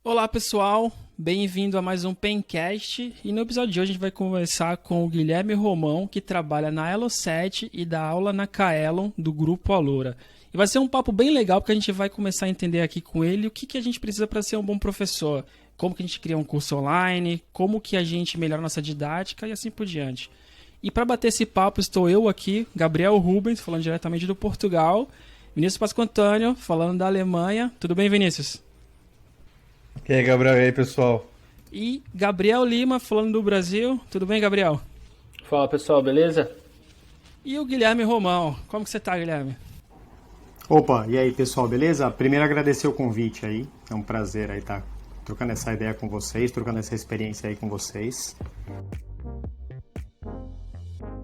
Olá pessoal, bem-vindo a mais um Pencast e no episódio de hoje a gente vai conversar com o Guilherme Romão, que trabalha na Elo7 e dá aula na Kaelon do Grupo Alura. E vai ser um papo bem legal porque a gente vai começar a entender aqui com ele o que a gente precisa para ser um bom professor, como que a gente cria um curso online, como que a gente melhora nossa didática e assim por diante. E para bater esse papo estou eu aqui, Gabriel Rubens, falando diretamente do Portugal, Vinícius Pascontânio, falando da Alemanha. Tudo bem, Vinícius? E aí, Gabriel, e aí, pessoal? E Gabriel Lima, falando do Brasil. Tudo bem, Gabriel? Fala, pessoal, beleza? E o Guilherme Romão. Como que você tá, Guilherme? Opa, e aí, pessoal, beleza? Primeiro agradecer o convite aí. É um prazer aí estar trocando essa ideia com vocês, trocando essa experiência aí com vocês.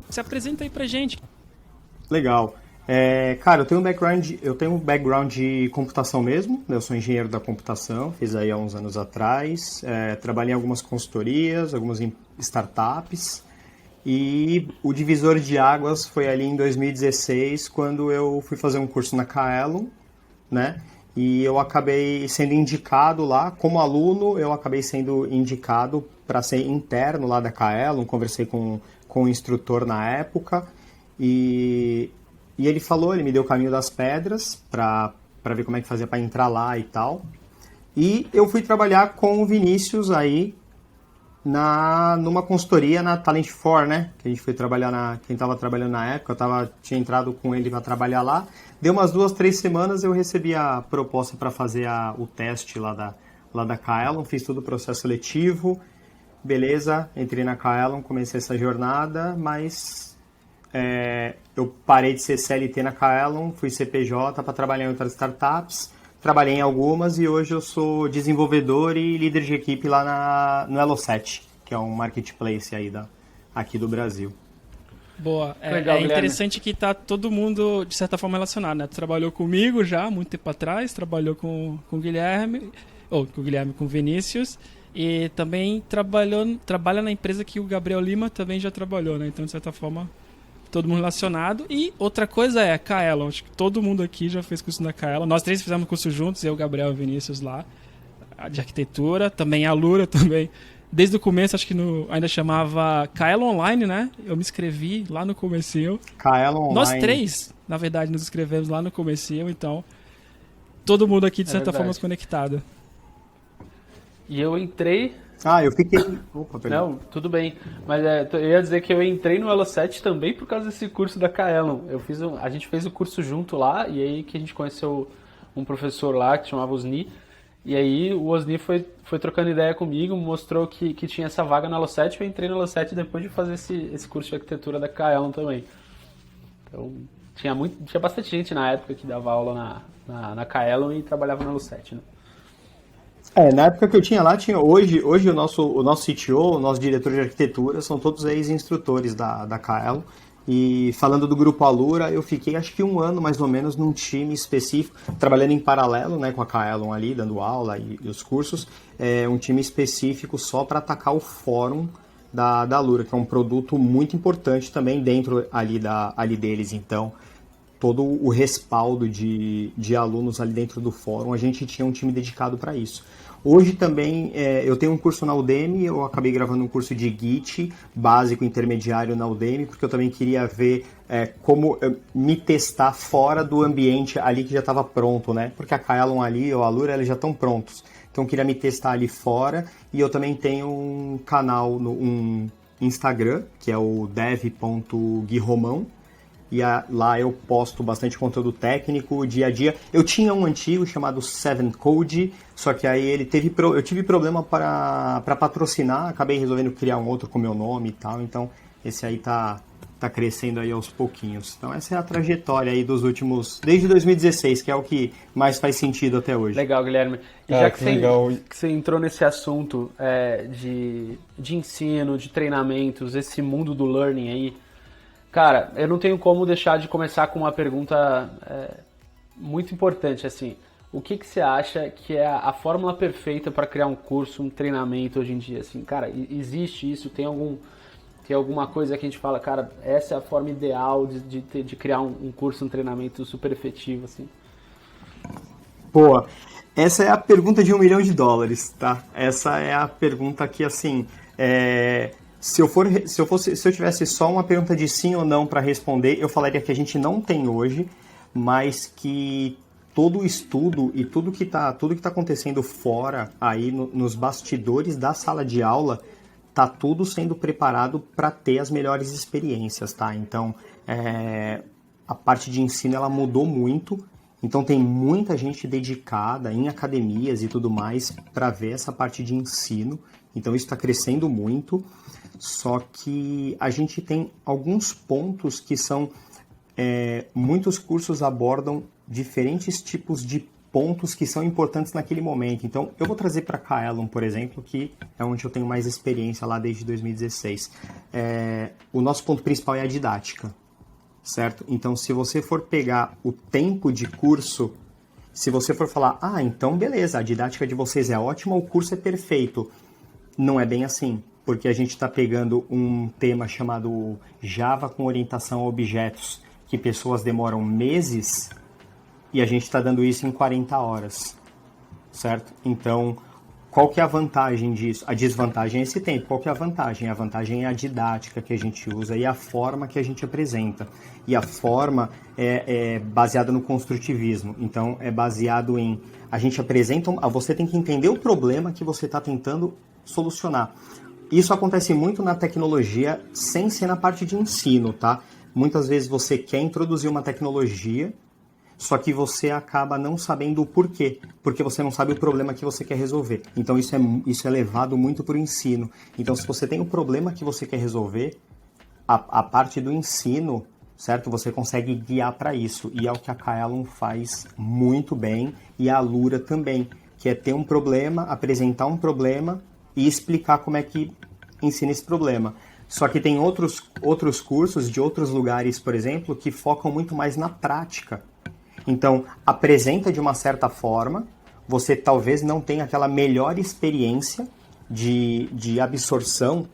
Se apresenta aí pra gente. Legal. Cara, eu tenho um background de computação mesmo, né? Eu sou engenheiro da computação, fiz aí há uns anos atrás, trabalhei em algumas consultorias, algumas startups, e o divisor de águas foi ali em 2016, quando eu fui fazer um curso na Kaelon, né? E eu acabei sendo indicado lá, como aluno, eu acabei sendo indicado para ser interno lá da Kaelon, conversei com o instrutor na época, e ele me deu o caminho das pedras para ver como é que fazia para entrar lá e tal. E eu fui trabalhar com o Vinícius aí numa consultoria na Talent 4, né? Que a gente foi trabalhar quem estava trabalhando na época, tinha entrado com ele para trabalhar lá. Deu umas 2-3 semanas, eu recebi a proposta para fazer o teste lá da Kaelon, fiz todo o processo seletivo, beleza, entrei na Kaelon, comecei essa jornada, mas eu parei de ser CLT na Kaelon, fui CPJ para trabalhar em outras startups, trabalhei em algumas e hoje eu sou desenvolvedor e líder de equipe lá no Elo7, que é um marketplace aí aqui do Brasil. Boa, Legal, interessante que tá todo mundo, de certa forma, relacionado, né? Tu trabalhou comigo já, muito tempo atrás, trabalhou com o Guilherme, com o Vinícius, e também trabalha na empresa que o Gabriel Lima também já trabalhou, né? Então, de certa forma, todo mundo relacionado. E outra coisa é a Kaelon. Acho que todo mundo aqui já fez curso na Kaelon. Nós três fizemos curso juntos, eu, Gabriel e Vinícius lá, de arquitetura. Também a Alura também. Desde o começo, acho que ainda chamava Kaelon Online, né? Eu me inscrevi lá no comecinho. Kaelon Online. Nós três, na verdade, nos inscrevemos lá no comecinho. Então, todo mundo aqui, de certa forma, se conectado. E eu entrei... Eu fiquei... Opa, perdão. Não, tudo bem. Mas eu ia dizer que eu entrei no Elo7 também por causa desse curso da Kaelon. A gente fez o curso junto lá, e aí que a gente conheceu um professor lá que chamava Osni. E aí o Osni foi trocando ideia comigo, mostrou que tinha essa vaga no Elo7, eu entrei no Elo7 depois de fazer esse curso de arquitetura da Kaelon também. Então, tinha bastante gente na época que dava aula na Kaelon e trabalhava no Elo7, né? Na época que eu tinha lá, hoje o nosso CTO, o nosso diretor de arquitetura, são todos ex-instrutores da Kaelon. E falando do Grupo Alura, eu fiquei acho que um ano mais ou menos num time específico, trabalhando em paralelo, né, com a Kaelon ali, dando aula e os cursos, um time específico só para atacar o fórum da Alura, que é um produto muito importante também dentro ali deles. Então, todo o respaldo de alunos ali dentro do fórum, a gente tinha um time dedicado para isso. Hoje também eu tenho um curso na Udemy, eu acabei gravando um curso de Git, básico intermediário na Udemy, porque eu também queria ver como me testar fora do ambiente ali que já estava pronto, né? Porque a Kaelon ali, ou a Alura, eles já estão prontos. Então eu queria me testar ali fora, e eu também tenho um canal, um Instagram, que é o dev.guiromão, e lá eu posto bastante conteúdo técnico, dia a dia. Eu tinha um antigo chamado 7Code, só que aí eu tive problema para patrocinar, acabei resolvendo criar um outro com meu nome e tal, então esse aí tá crescendo aí aos pouquinhos. Então essa é a trajetória aí dos últimos, desde 2016, que é o que mais faz sentido até hoje. Legal, Guilherme. E já que você entrou nesse assunto de ensino, de treinamentos, esse mundo do learning aí, cara, eu não tenho como deixar de começar com uma pergunta muito importante, assim. O que você acha que é a fórmula perfeita para criar um curso, um treinamento hoje em dia? Assim, cara, existe isso? Tem alguma coisa que a gente fala, cara, essa é a forma ideal de criar um curso, um treinamento super efetivo, assim? Boa. Essa é a pergunta de US$ 1 milhão, tá? Essa é a pergunta que, assim, se eu tivesse só uma pergunta de sim ou não para responder, eu falaria que a gente não tem hoje, mas que todo o estudo e tudo que tá acontecendo fora, aí nos bastidores da sala de aula, tá tudo sendo preparado para ter as melhores experiências, tá? Então, a parte de ensino, ela mudou muito. Então tem muita gente dedicada em academias e tudo mais para ver essa parte de ensino. Então isso está crescendo muito. Só que a gente tem alguns pontos que são... muitos cursos abordam diferentes tipos de pontos que são importantes naquele momento. Então eu vou trazer para a Kaelon, por exemplo, que é onde eu tenho mais experiência lá desde 2016. O nosso ponto principal é a didática. Certo? Então, se você for pegar o tempo de curso, se você for falar, então beleza, a didática de vocês é ótima, o curso é perfeito. Não é bem assim, porque a gente está pegando um tema chamado Java com orientação a objetos, que pessoas demoram meses, e a gente está dando isso em 40 horas, certo? Então, qual que é a vantagem disso? A desvantagem é esse tempo. Qual que é a vantagem? A vantagem é a didática que a gente usa e a forma que a gente apresenta. E a forma é baseada no construtivismo. Então, é baseado em... A gente apresenta... Você tem que entender o problema que você está tentando solucionar. Isso acontece muito na tecnologia, sem ser na parte de ensino, tá? Muitas vezes você quer introduzir uma tecnologia, só que você acaba não sabendo o porquê, porque você não sabe o problema que você quer resolver. Então isso é levado muito para o ensino. Então se você tem o problema que você quer resolver, a parte do ensino, certo? Você consegue guiar para isso. E é o que a Kaelon faz muito bem, e a Alura também, que é ter um problema, apresentar um problema e explicar como é que ensina esse problema. Só que tem outros cursos de outros lugares, por exemplo, que focam muito mais na prática. Então, apresenta de uma certa forma, você talvez não tenha aquela melhor experiência de absorção,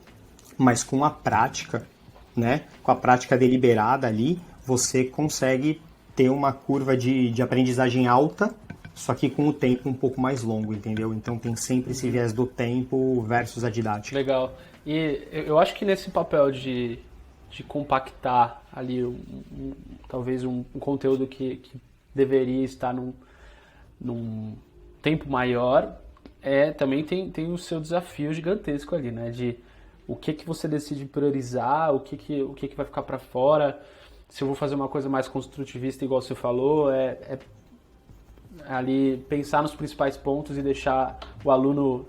mas com a prática, né? Com a prática deliberada ali, você consegue ter uma curva de aprendizagem alta, só que com o tempo um pouco mais longo, entendeu? Então tem sempre esse viés do tempo versus a didática. Legal. E eu acho que nesse papel de compactar ali talvez um conteúdo que deveria estar num tempo maior, também tem o seu desafio gigantesco ali, né? De o que você decide priorizar, o que vai ficar para fora, se eu vou fazer uma coisa mais construtivista, igual você falou, ali pensar nos principais pontos e deixar o aluno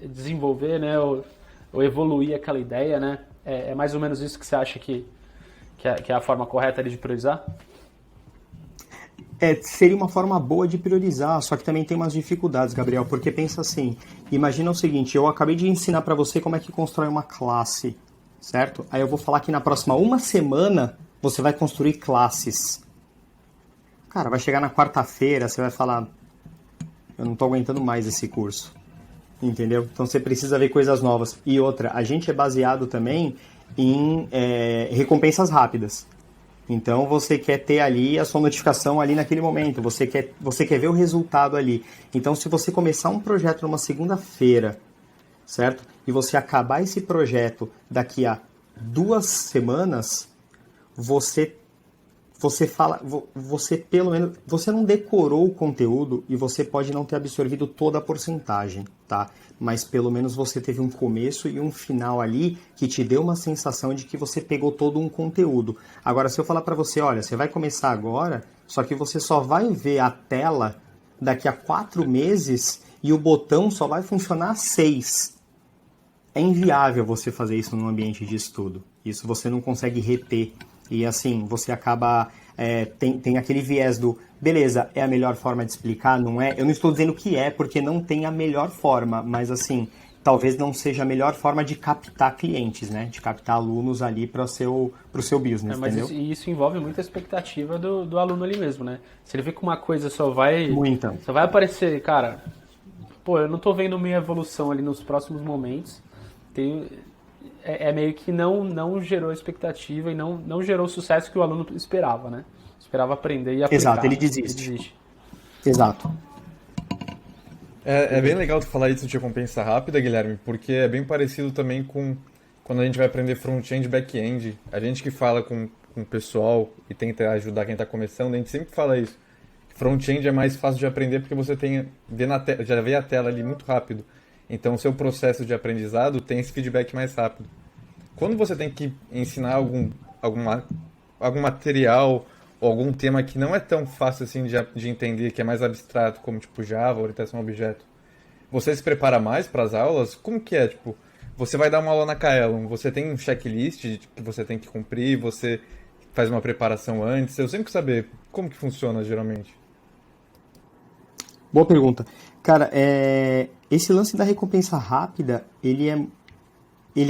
desenvolver, né? Ou evoluir aquela ideia, né? É mais ou menos isso que você acha que é a forma correta ali de priorizar? Seria uma forma boa de priorizar, só que também tem umas dificuldades, Gabriel, porque pensa assim, imagina o seguinte, eu acabei de ensinar para você como é que constrói uma classe, certo? Aí eu vou falar que na próxima uma semana você vai construir classes. Cara, vai chegar na quarta-feira, você vai falar, eu não tô aguentando mais esse curso, entendeu? Então você precisa ver coisas novas. E outra, a gente é baseado também em recompensas rápidas. Então você quer ter ali a sua notificação ali naquele momento, você quer ver o resultado ali. Então se você começar um projeto numa segunda-feira, certo? E você acabar esse projeto daqui a 2 semanas, você pelo menos, você não decorou o conteúdo e você pode não ter absorvido toda a porcentagem, tá? Mas pelo menos você teve um começo e um final ali que te deu uma sensação de que você pegou todo um conteúdo. Agora, se eu falar para você, olha, você vai começar agora, só que você só vai ver a tela daqui a 4 meses e o botão só vai funcionar 6. É inviável você fazer isso num ambiente de estudo. Isso você não consegue reter. E assim, você acaba... tem aquele viés do... Beleza, é a melhor forma de explicar? Não é? Eu não estou dizendo que porque não tem a melhor forma. Mas assim, talvez não seja a melhor forma de captar clientes, né? De captar alunos ali para o seu business, mas entendeu? Isso envolve muita expectativa do aluno ali mesmo, né? Se ele vê que uma coisa só vai aparecer, cara... Pô, eu não tô vendo minha evolução ali nos próximos momentos. Meio que não gerou expectativa e não gerou o sucesso que o aluno esperava, né? Esperava aprender e aplicar. Exato, ele desiste. Exato. É bem legal tu falar isso de recompensa rápida, Guilherme, porque é bem parecido também com quando a gente vai aprender front-end e back-end. A gente que fala com o pessoal e tenta ajudar quem está começando, a gente sempre fala isso. Front-end é mais fácil de aprender porque você já vê a tela ali muito rápido. Então o seu processo de aprendizado tem esse feedback mais rápido. Quando você tem que ensinar algum material ou algum tema que não é tão fácil assim de entender, que é mais abstrato, como tipo Java, orientação a objeto, você se prepara mais para as aulas? Como que é? Tipo, você vai dar uma aula na Kaelon, você tem um checklist que você tem que cumprir, você faz uma preparação antes? Eu sempre quero saber como que funciona geralmente. Boa pergunta. Cara, esse lance da recompensa rápida, ele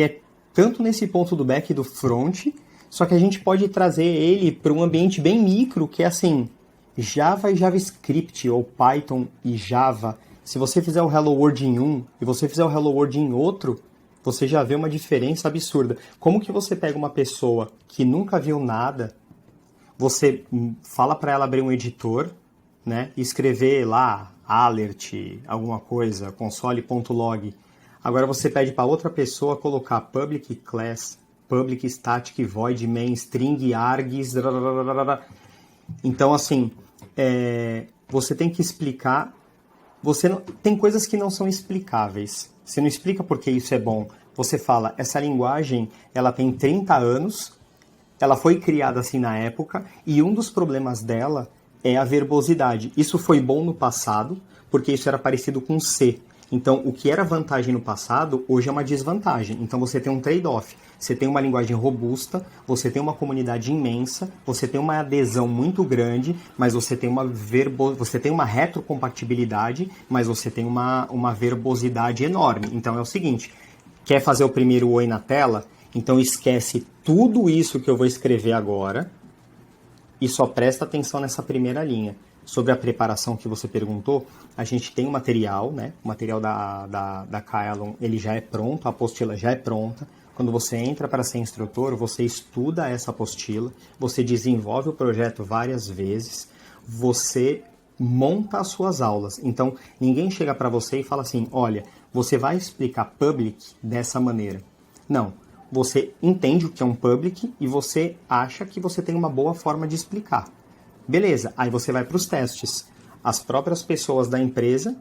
é tanto nesse ponto do back e do front, só que a gente pode trazer ele para um ambiente bem micro, que é assim, Java e JavaScript, ou Python e Java. Se você fizer o Hello World em um e você fizer o Hello World em outro, você já vê uma diferença absurda. Como que você pega uma pessoa que nunca viu nada, você fala para ela abrir um editor, né, e escrever lá alert, alguma coisa, console.log. Agora você pede para outra pessoa colocar public class, public static void main string args. Então, assim, você tem que explicar. Tem coisas que não são explicáveis. Você não explica porque isso é bom. Você fala, essa linguagem, ela tem 30 anos, ela foi criada assim na época, e um dos problemas dela é a verbosidade. Isso foi bom no passado, porque isso era parecido com C. Então, o que era vantagem no passado, hoje é uma desvantagem. Então, você tem um trade-off. Você tem uma linguagem robusta, você tem uma comunidade imensa, você tem uma adesão muito grande, mas você tem uma retrocompatibilidade, mas você tem uma verbosidade enorme. Então, é o seguinte, quer fazer o primeiro oi na tela? Então, esquece tudo isso que eu vou escrever agora e só presta atenção nessa primeira linha. Sobre a preparação que você perguntou, a gente tem um material, né? O material da Kaelon, ele já é pronto, a apostila já é pronta. Quando você entra para ser instrutor, você estuda essa apostila, você desenvolve o projeto várias vezes, você monta as suas aulas. Então, ninguém chega para você e fala assim, olha, você vai explicar public dessa maneira. Não, você entende o que é um public e você acha que você tem uma boa forma de explicar. Beleza, aí você vai para os testes. As próprias pessoas da empresa,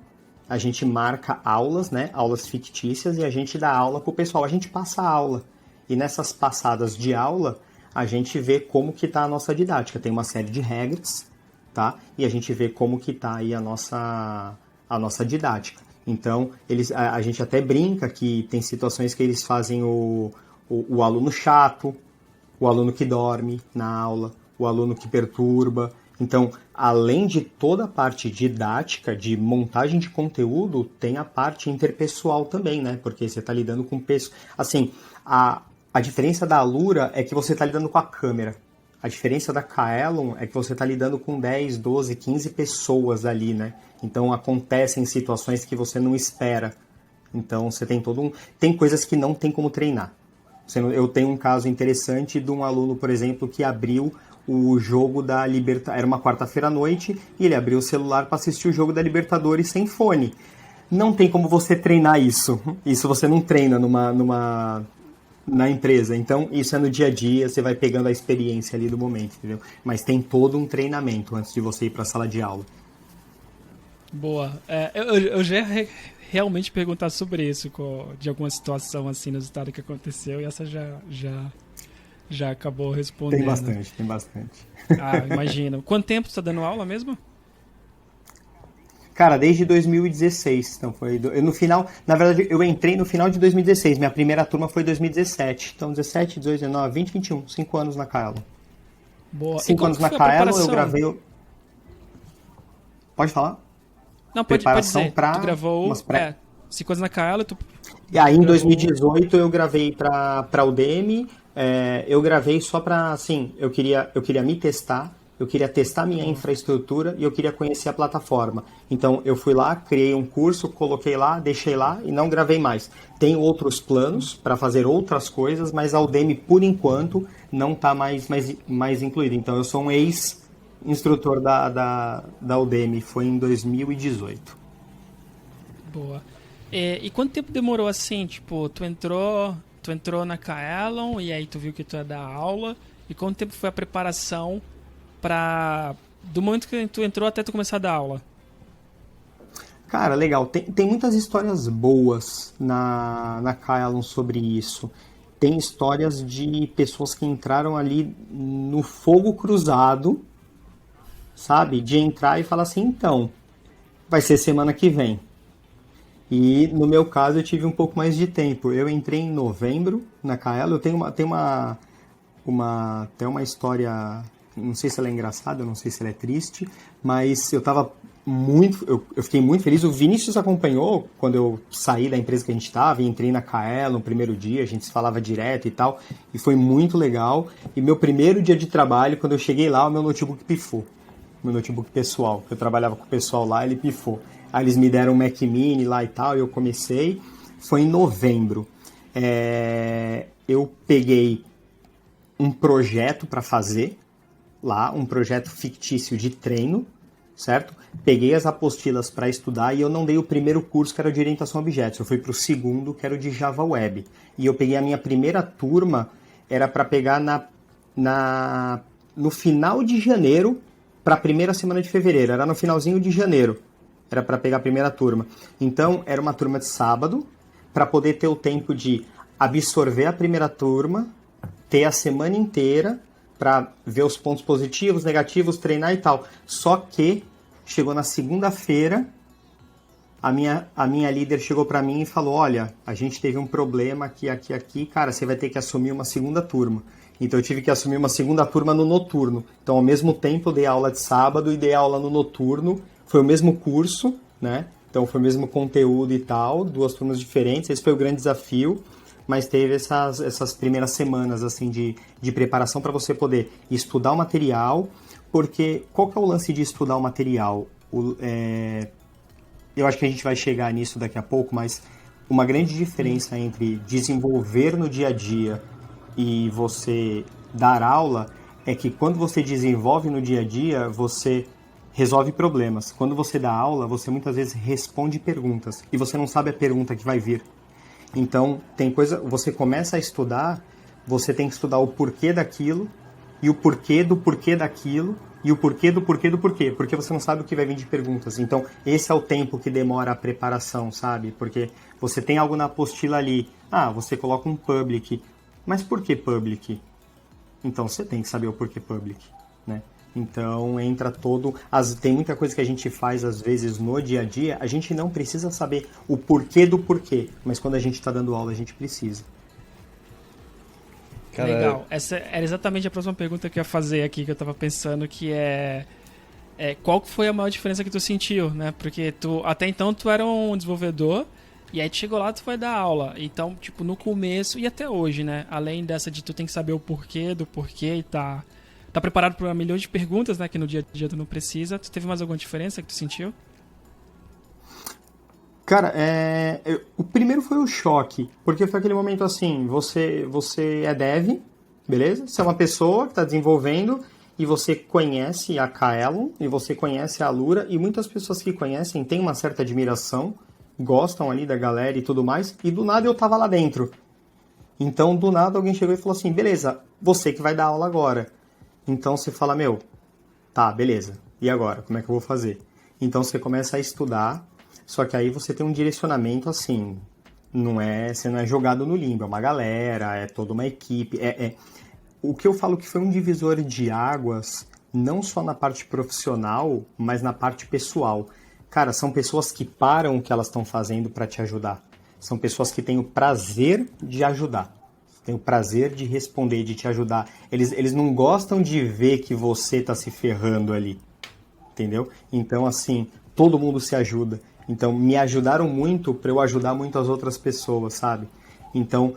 a gente marca aulas, né? Aulas fictícias, e a gente dá aula para o pessoal. A gente passa a aula. E nessas passadas de aula, a gente vê como que está a nossa didática. Tem uma série de regras, tá? E a gente vê como que está aí a nossa didática. Então, a gente até brinca que tem situações que eles fazem o aluno chato, o aluno que dorme na aula, o aluno que perturba. Então, além de toda a parte didática, de montagem de conteúdo, tem a parte interpessoal também, né? Porque você está lidando com pessoas. Assim, a diferença da Alura é que você está lidando com a câmera. A diferença da Kaelon é que você está lidando com 10, 12, 15 pessoas ali, né? Então, acontecem situações que você não espera. Então, você tem Tem coisas que não tem como treinar. Eu tenho um caso interessante de um aluno, por exemplo, que abriu o jogo da Libertadores. Era uma quarta-feira à noite e ele abriu o celular para assistir o jogo da Libertadores sem fone. Não tem como você treinar isso. Isso você não treina na empresa. Então, isso é no dia a dia, você vai pegando a experiência ali do momento, entendeu? Mas tem todo um treinamento antes de você ir para a sala de aula. Boa. Eu já ia realmente perguntar sobre isso, de alguma situação assim no estado que aconteceu, e essa já acabou respondendo. Tem bastante. Ah, imagino. Quanto tempo você está dando aula mesmo? Cara, desde 2016. Então no final, na verdade, eu entrei no final de 2016. Minha primeira turma foi em 2017. Então, 17, 18, 19, 20, 21. 5 anos na Kaelon. Boa. 5 anos na Kaelon, eu gravei... Pode falar? Não, pode dizer. Pra tu gravou 5 anos na Kaelon. E aí, em 2018, eu gravei para o Udemy. Eu gravei só para, assim, eu queria me testar, eu queria testar minha infraestrutura e eu queria conhecer a plataforma. Então, eu fui lá, criei um curso, coloquei lá, deixei lá e não gravei mais. Tenho outros planos para fazer outras coisas, mas a Udemy, por enquanto, não está mais incluída. Então, eu sou um ex-instrutor da Udemy, foi em 2018. Boa. E quanto tempo demorou assim? Tipo, tu entrou na Kaelon e aí tu viu que tu ia dar aula. E quanto tempo foi a preparação do momento que tu entrou até tu começar a dar aula? Cara, legal. Tem muitas histórias boas na Kaelon sobre isso. Tem histórias de pessoas que entraram ali no fogo cruzado, sabe? De entrar e falar assim, então, vai ser semana que vem. E no meu caso eu tive um pouco mais de tempo. Eu entrei em novembro na Kaelon. Eu tenho até uma história, não sei se ela é engraçada, não sei se ela é triste, mas eu fiquei muito feliz. O Vinícius acompanhou quando eu saí da empresa que a gente estava e entrei na Kaelon no primeiro dia, a gente se falava direto e tal, e foi muito legal. E meu primeiro dia de trabalho, quando eu cheguei lá, o meu notebook pifou. Meu notebook pessoal, eu trabalhava com o pessoal lá, ele pifou. Aí eles me deram um Mac Mini lá e tal, e eu comecei. Foi em novembro. Eu peguei um projeto para fazer lá, um projeto fictício de treino, certo? Peguei as apostilas para estudar e eu não dei o primeiro curso, que era de orientação a objetos. Eu fui para o segundo, que era o de Java Web. E eu peguei a minha primeira turma, era para pegar no final de janeiro para a primeira semana de fevereiro. Era no finalzinho de janeiro. Era para pegar a primeira turma. Então, era uma turma de sábado, para poder ter o tempo de absorver a primeira turma, ter a semana inteira para ver os pontos positivos, negativos, treinar e tal. Só que chegou na segunda-feira, a minha líder chegou para mim e falou, olha, a gente teve um problema aqui, cara, você vai ter que assumir uma segunda turma. Então eu tive que assumir uma segunda turma no noturno. Então ao mesmo tempo eu dei aula de sábado e dei aula no noturno. Foi o mesmo curso, né? Então foi o mesmo conteúdo e tal, 2 turmas diferentes. Esse foi o grande desafio. Mas teve essas primeiras semanas assim de preparação para você poder estudar o material, porque qual que é o lance de estudar o material? Eu acho que a gente vai chegar nisso daqui a pouco, mas uma grande diferença entre desenvolver no dia a dia e você dar aula é que quando você desenvolve no dia a dia, você resolve problemas. Quando você dá aula, você muitas vezes responde perguntas e você não sabe a pergunta que vai vir. Então, você começa a estudar, você tem que estudar o porquê daquilo, e o porquê do porquê daquilo, e o porquê do porquê do porquê, porque você não sabe o que vai vir de perguntas. Então, esse é o tempo que demora a preparação, sabe? Porque você tem algo na apostila ali, você coloca um public, mas por que public? Então, você tem que saber o porquê public, né? Então, entra tem muita coisa que a gente faz, às vezes, no dia a dia, a gente não precisa saber o porquê do porquê, mas quando a gente está dando aula, a gente precisa. Cara, legal. Essa era exatamente a próxima pergunta que eu ia fazer aqui, que eu estava pensando, que qual que foi a maior diferença que tu sentiu, né? Porque até então tu era um desenvolvedor, e aí tu chegou lá, tu foi dar aula. Então, tipo, no começo e até hoje, né? Além dessa de tu tem que saber o porquê do porquê e tá preparado para 1 milhão de perguntas, né? Que no dia a dia tu não precisa. Tu teve mais alguma diferença que tu sentiu? Cara, o primeiro foi o choque, porque foi aquele momento assim, você é dev, beleza? Você é uma pessoa que está desenvolvendo e você conhece a Kaelon e você conhece a Alura, e muitas pessoas que conhecem têm uma certa admiração, gostam ali da galera e tudo mais, e do nada eu tava lá dentro. Então, do nada, alguém chegou e falou assim, beleza, você que vai dar aula agora. Então você fala, tá, beleza, e agora? Como é que eu vou fazer? Então você começa a estudar, só que aí você tem um direcionamento assim, você não é jogado no limbo, é uma galera, é toda uma equipe. O que eu falo que foi um divisor de águas, não só na parte profissional, mas na parte pessoal. Cara, são pessoas que param o que elas estão fazendo para te ajudar. São pessoas que têm o prazer de ajudar. Tem o prazer de responder, de te ajudar. Eles não gostam de ver que você está se ferrando ali, entendeu? Então, assim, todo mundo se ajuda. Então, me ajudaram muito para eu ajudar muitas outras pessoas, sabe? Então,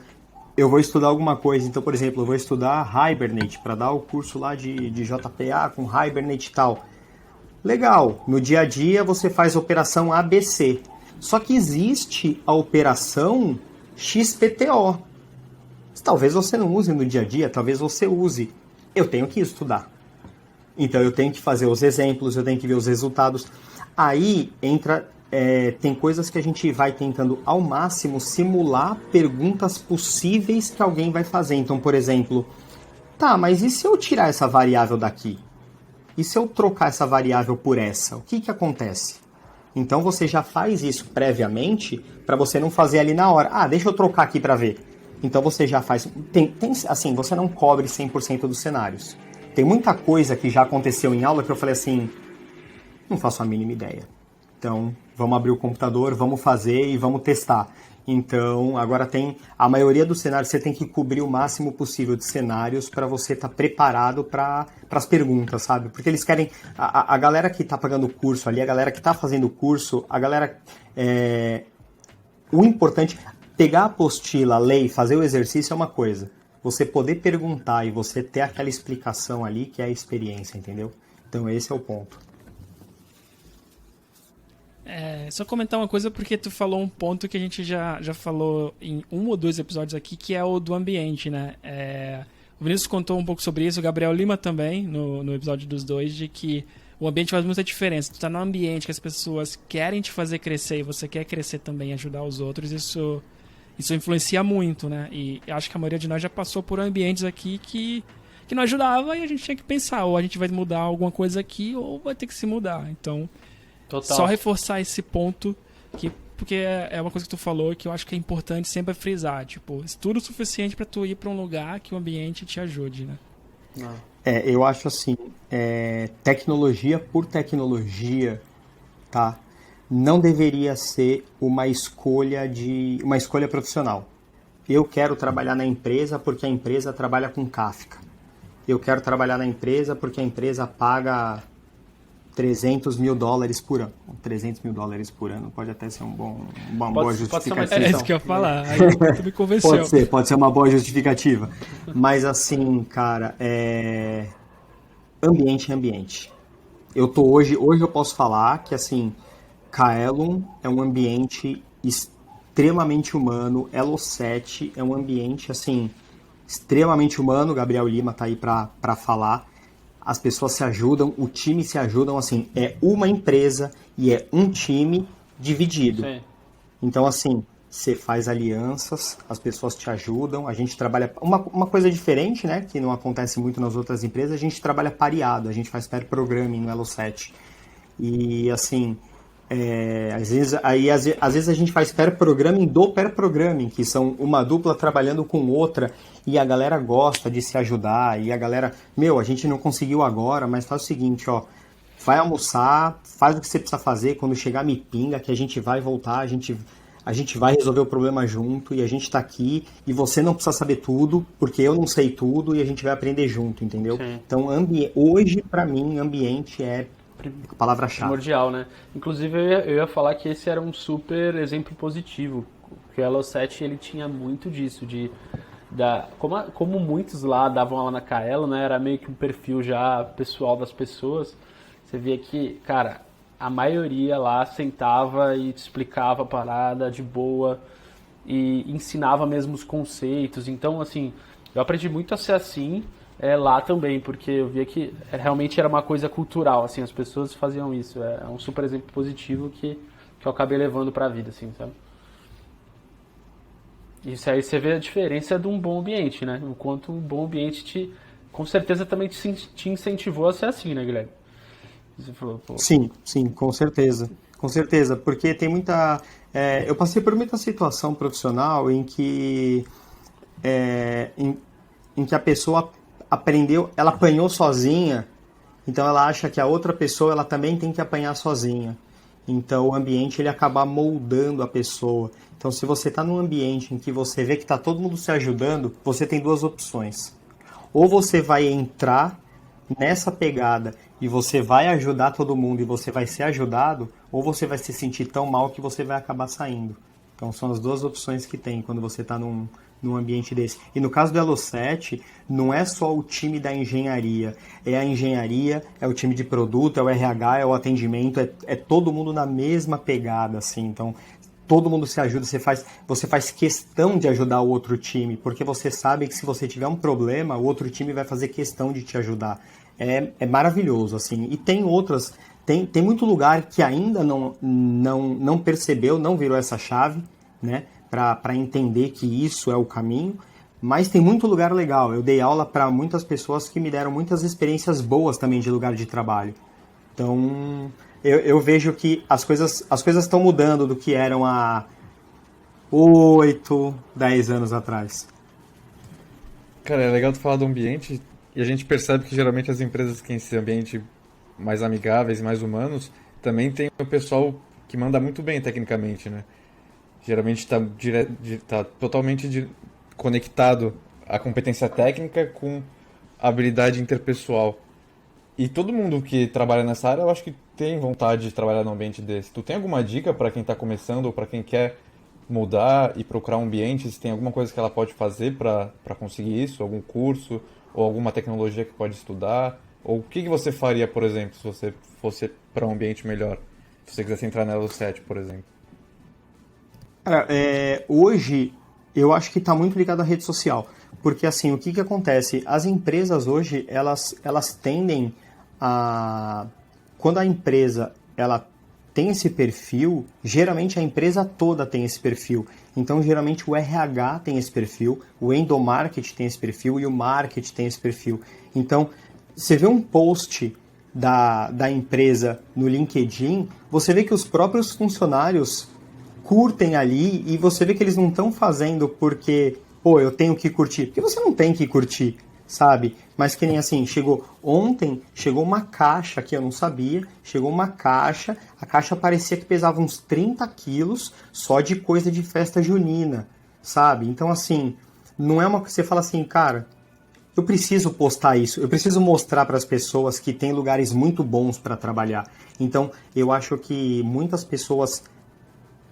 eu vou estudar alguma coisa. Então, por exemplo, eu vou estudar Hibernate para dar o curso lá de JPA com Hibernate e tal. Legal, no dia a dia você faz a operação ABC. Só que existe a operação XPTO. Talvez você não use no dia a dia, talvez você use. Eu tenho que estudar. Então eu tenho que fazer os exemplos, eu tenho que ver os resultados. Aí entra tem coisas que a gente vai tentando ao máximo simular perguntas possíveis que alguém vai fazer. Então, por exemplo, tá, mas e se eu tirar essa variável daqui? E se eu trocar essa variável por essa? O que acontece? Então você já faz isso previamente para você não fazer ali na hora. Ah, deixa eu trocar aqui para ver. Então você já faz... assim, você não cobre 100% dos cenários. Tem muita coisa que já aconteceu em aula que eu falei assim, não faço a mínima ideia. Então, vamos abrir o computador, vamos fazer e vamos testar. Então, agora tem a maioria dos cenários, você tem que cobrir o máximo possível de cenários para você estar preparado para as perguntas, sabe? Porque eles querem... A galera que está pagando o curso ali, a galera que está fazendo o curso, a galera... O importante, pegar a apostila, ler e fazer o exercício é uma coisa. Você poder perguntar e você ter aquela explicação ali que é a experiência, entendeu? Então, esse é o ponto. Só comentar uma coisa, porque tu falou um ponto que a gente já falou em 1 ou 2 episódios aqui, que é o do ambiente, né? O Vinícius contou um pouco sobre isso, o Gabriel Lima também, no episódio dos dois, de que o ambiente faz muita diferença. Tu tá num ambiente que as pessoas querem te fazer crescer e você quer crescer também, ajudar os outros, isso influencia muito, né? E acho que a maioria de nós já passou por ambientes aqui que não ajudava e a gente tinha que pensar, ou a gente vai mudar alguma coisa aqui, ou vai ter que se mudar. Então... Total. Só reforçar esse ponto, porque é uma coisa que tu falou que eu acho que é importante sempre frisar. Tipo, estudo o suficiente para tu ir para um lugar que o ambiente te ajude, né? Eu acho assim, tecnologia por tecnologia, tá? Não deveria ser uma escolha profissional. Eu quero trabalhar na empresa porque a empresa trabalha com Kafka. Eu quero trabalhar na empresa porque a empresa paga $300 mil por ano. $300 mil por ano pode até ser uma boa justificativa. É isso que eu ia falar, aí tu me convenceu. Pode ser uma boa justificativa. Mas assim, cara, ambiente é ambiente. Hoje eu posso falar que assim, Kaelon é um ambiente extremamente humano, Elo7 é um ambiente assim, extremamente humano, Gabriel Lima tá aí para falar. As pessoas se ajudam, o time se ajudam, assim, é uma empresa e é um time dividido. Sim. Então, assim, você faz alianças, as pessoas te ajudam, a gente trabalha... Uma coisa diferente, né, que não acontece muito nas outras empresas, a gente trabalha pareado, a gente faz pair programming no Elo7. E, assim, às vezes a gente faz pair programming do pair programming, que são uma dupla trabalhando com outra, e a galera gosta de se ajudar, e a galera, a gente não conseguiu agora, mas faz o seguinte, ó, vai almoçar, faz o que você precisa fazer, quando chegar me pinga, que a gente vai voltar, a gente vai resolver o problema junto, e a gente tá aqui, e você não precisa saber tudo, porque eu não sei tudo, e a gente vai aprender junto, entendeu? Sim. Então, hoje, pra mim, ambiente é a palavra-chave. Primordial, né? Inclusive, eu ia falar que esse era um super exemplo positivo, porque o Elo7, ele tinha muito disso, como muitos lá davam aula na Kaelon, né, era meio que um perfil já pessoal das pessoas, você via que, cara, a maioria lá sentava e te explicava a parada de boa e ensinava mesmo os conceitos. Então, assim, eu aprendi muito a ser assim lá também, porque eu via que realmente era uma coisa cultural, assim, as pessoas faziam isso. É um super exemplo positivo que eu acabei levando pra vida, assim, sabe? Isso aí você vê a diferença de um bom ambiente, né? O quanto um bom ambiente com certeza também te incentivou a ser assim, né, Guilherme? Você falou, Sim, com certeza. Com certeza, porque tem muita... eu passei por muita situação profissional em que a pessoa aprendeu, ela apanhou sozinha, então ela acha que a outra pessoa ela também tem que apanhar sozinha. Então o ambiente ele acaba moldando a pessoa. Então se você está num ambiente em que você vê que está todo mundo se ajudando, você tem 2 opções. Ou você vai entrar nessa pegada e você vai ajudar todo mundo e você vai ser ajudado, ou você vai se sentir tão mal que você vai acabar saindo. Então são as 2 opções que tem quando você está num ambiente desse. E no caso do Elo7, não é só o time da engenharia, é a engenharia, é o time de produto, é o RH, é o atendimento, é todo mundo na mesma pegada, assim. Então, todo mundo se ajuda, você faz questão de ajudar o outro time, porque você sabe que se você tiver um problema, o outro time vai fazer questão de te ajudar. É maravilhoso, assim. E tem outras tem muito lugar que ainda não percebeu, não virou essa chave, né, para entender que isso é o caminho, mas tem muito lugar legal. Eu dei aula para muitas pessoas que me deram muitas experiências boas também de lugar de trabalho. Então, eu vejo que as coisas estão mudando do que eram há 8, 10 anos atrás. Cara, é legal tu falar do ambiente e a gente percebe que geralmente as empresas que têm esse ambiente mais amigáveis e mais humanos também tem o pessoal que manda muito bem tecnicamente, né? Geralmente tá totalmente conectado a competência técnica com a habilidade interpessoal. E todo mundo que trabalha nessa área, eu acho que tem vontade de trabalhar num ambiente desse. Tu tem alguma dica para quem está começando ou para quem quer mudar e procurar um ambiente? Se tem alguma coisa que ela pode fazer para conseguir isso? Algum curso ou alguma tecnologia que pode estudar? Ou o que você faria, por exemplo, se você fosse para um ambiente melhor? Se você quisesse entrar na Elo 7, por exemplo. Cara, hoje eu acho que está muito ligado à rede social, porque assim, o que acontece? As empresas hoje, elas tendem a... Quando a empresa ela tem esse perfil, geralmente a empresa toda tem esse perfil. Então, geralmente o RH tem esse perfil, o endomarketing tem esse perfil e o marketing tem esse perfil. Então, você vê um post da empresa no LinkedIn, você vê que os próprios funcionários curtem ali e você vê que eles não estão fazendo porque, pô, eu tenho que curtir. Porque você não tem que curtir, sabe? Mas que nem assim, ontem chegou uma caixa que eu não sabia, chegou uma caixa, a caixa parecia que pesava uns 30 quilos só de coisa de festa junina, sabe? Então assim, não é uma coisa que você fala assim, cara, eu preciso postar isso, eu preciso mostrar para as pessoas que tem lugares muito bons para trabalhar. Então, eu acho que muitas pessoas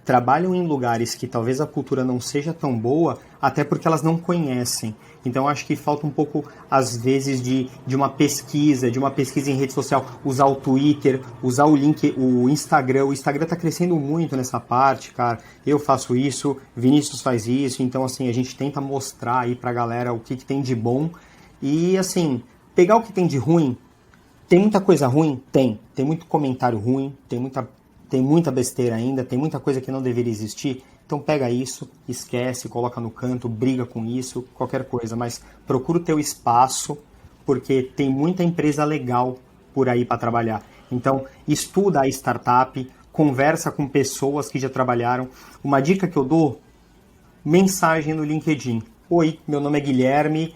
trabalham em lugares que talvez a cultura não seja tão boa, até porque elas não conhecem. Então, acho que falta um pouco, às vezes, de uma pesquisa em rede social, usar o Twitter, usar o link, o Instagram. O Instagram está crescendo muito nessa parte, cara. Eu faço isso, Vinícius faz isso. Então, assim, a gente tenta mostrar aí pra galera o que tem de bom. E, assim, pegar o que tem de ruim. Tem muita coisa ruim? Tem. Tem muito comentário ruim, tem muita besteira ainda, tem muita coisa que não deveria existir. Então pega isso, esquece, coloca no canto, briga com isso, qualquer coisa. Mas procura o teu espaço, porque tem muita empresa legal por aí para trabalhar. Então estuda a startup, conversa com pessoas que já trabalharam. Uma dica que eu dou, mensagem no LinkedIn. Oi, meu nome é Guilherme,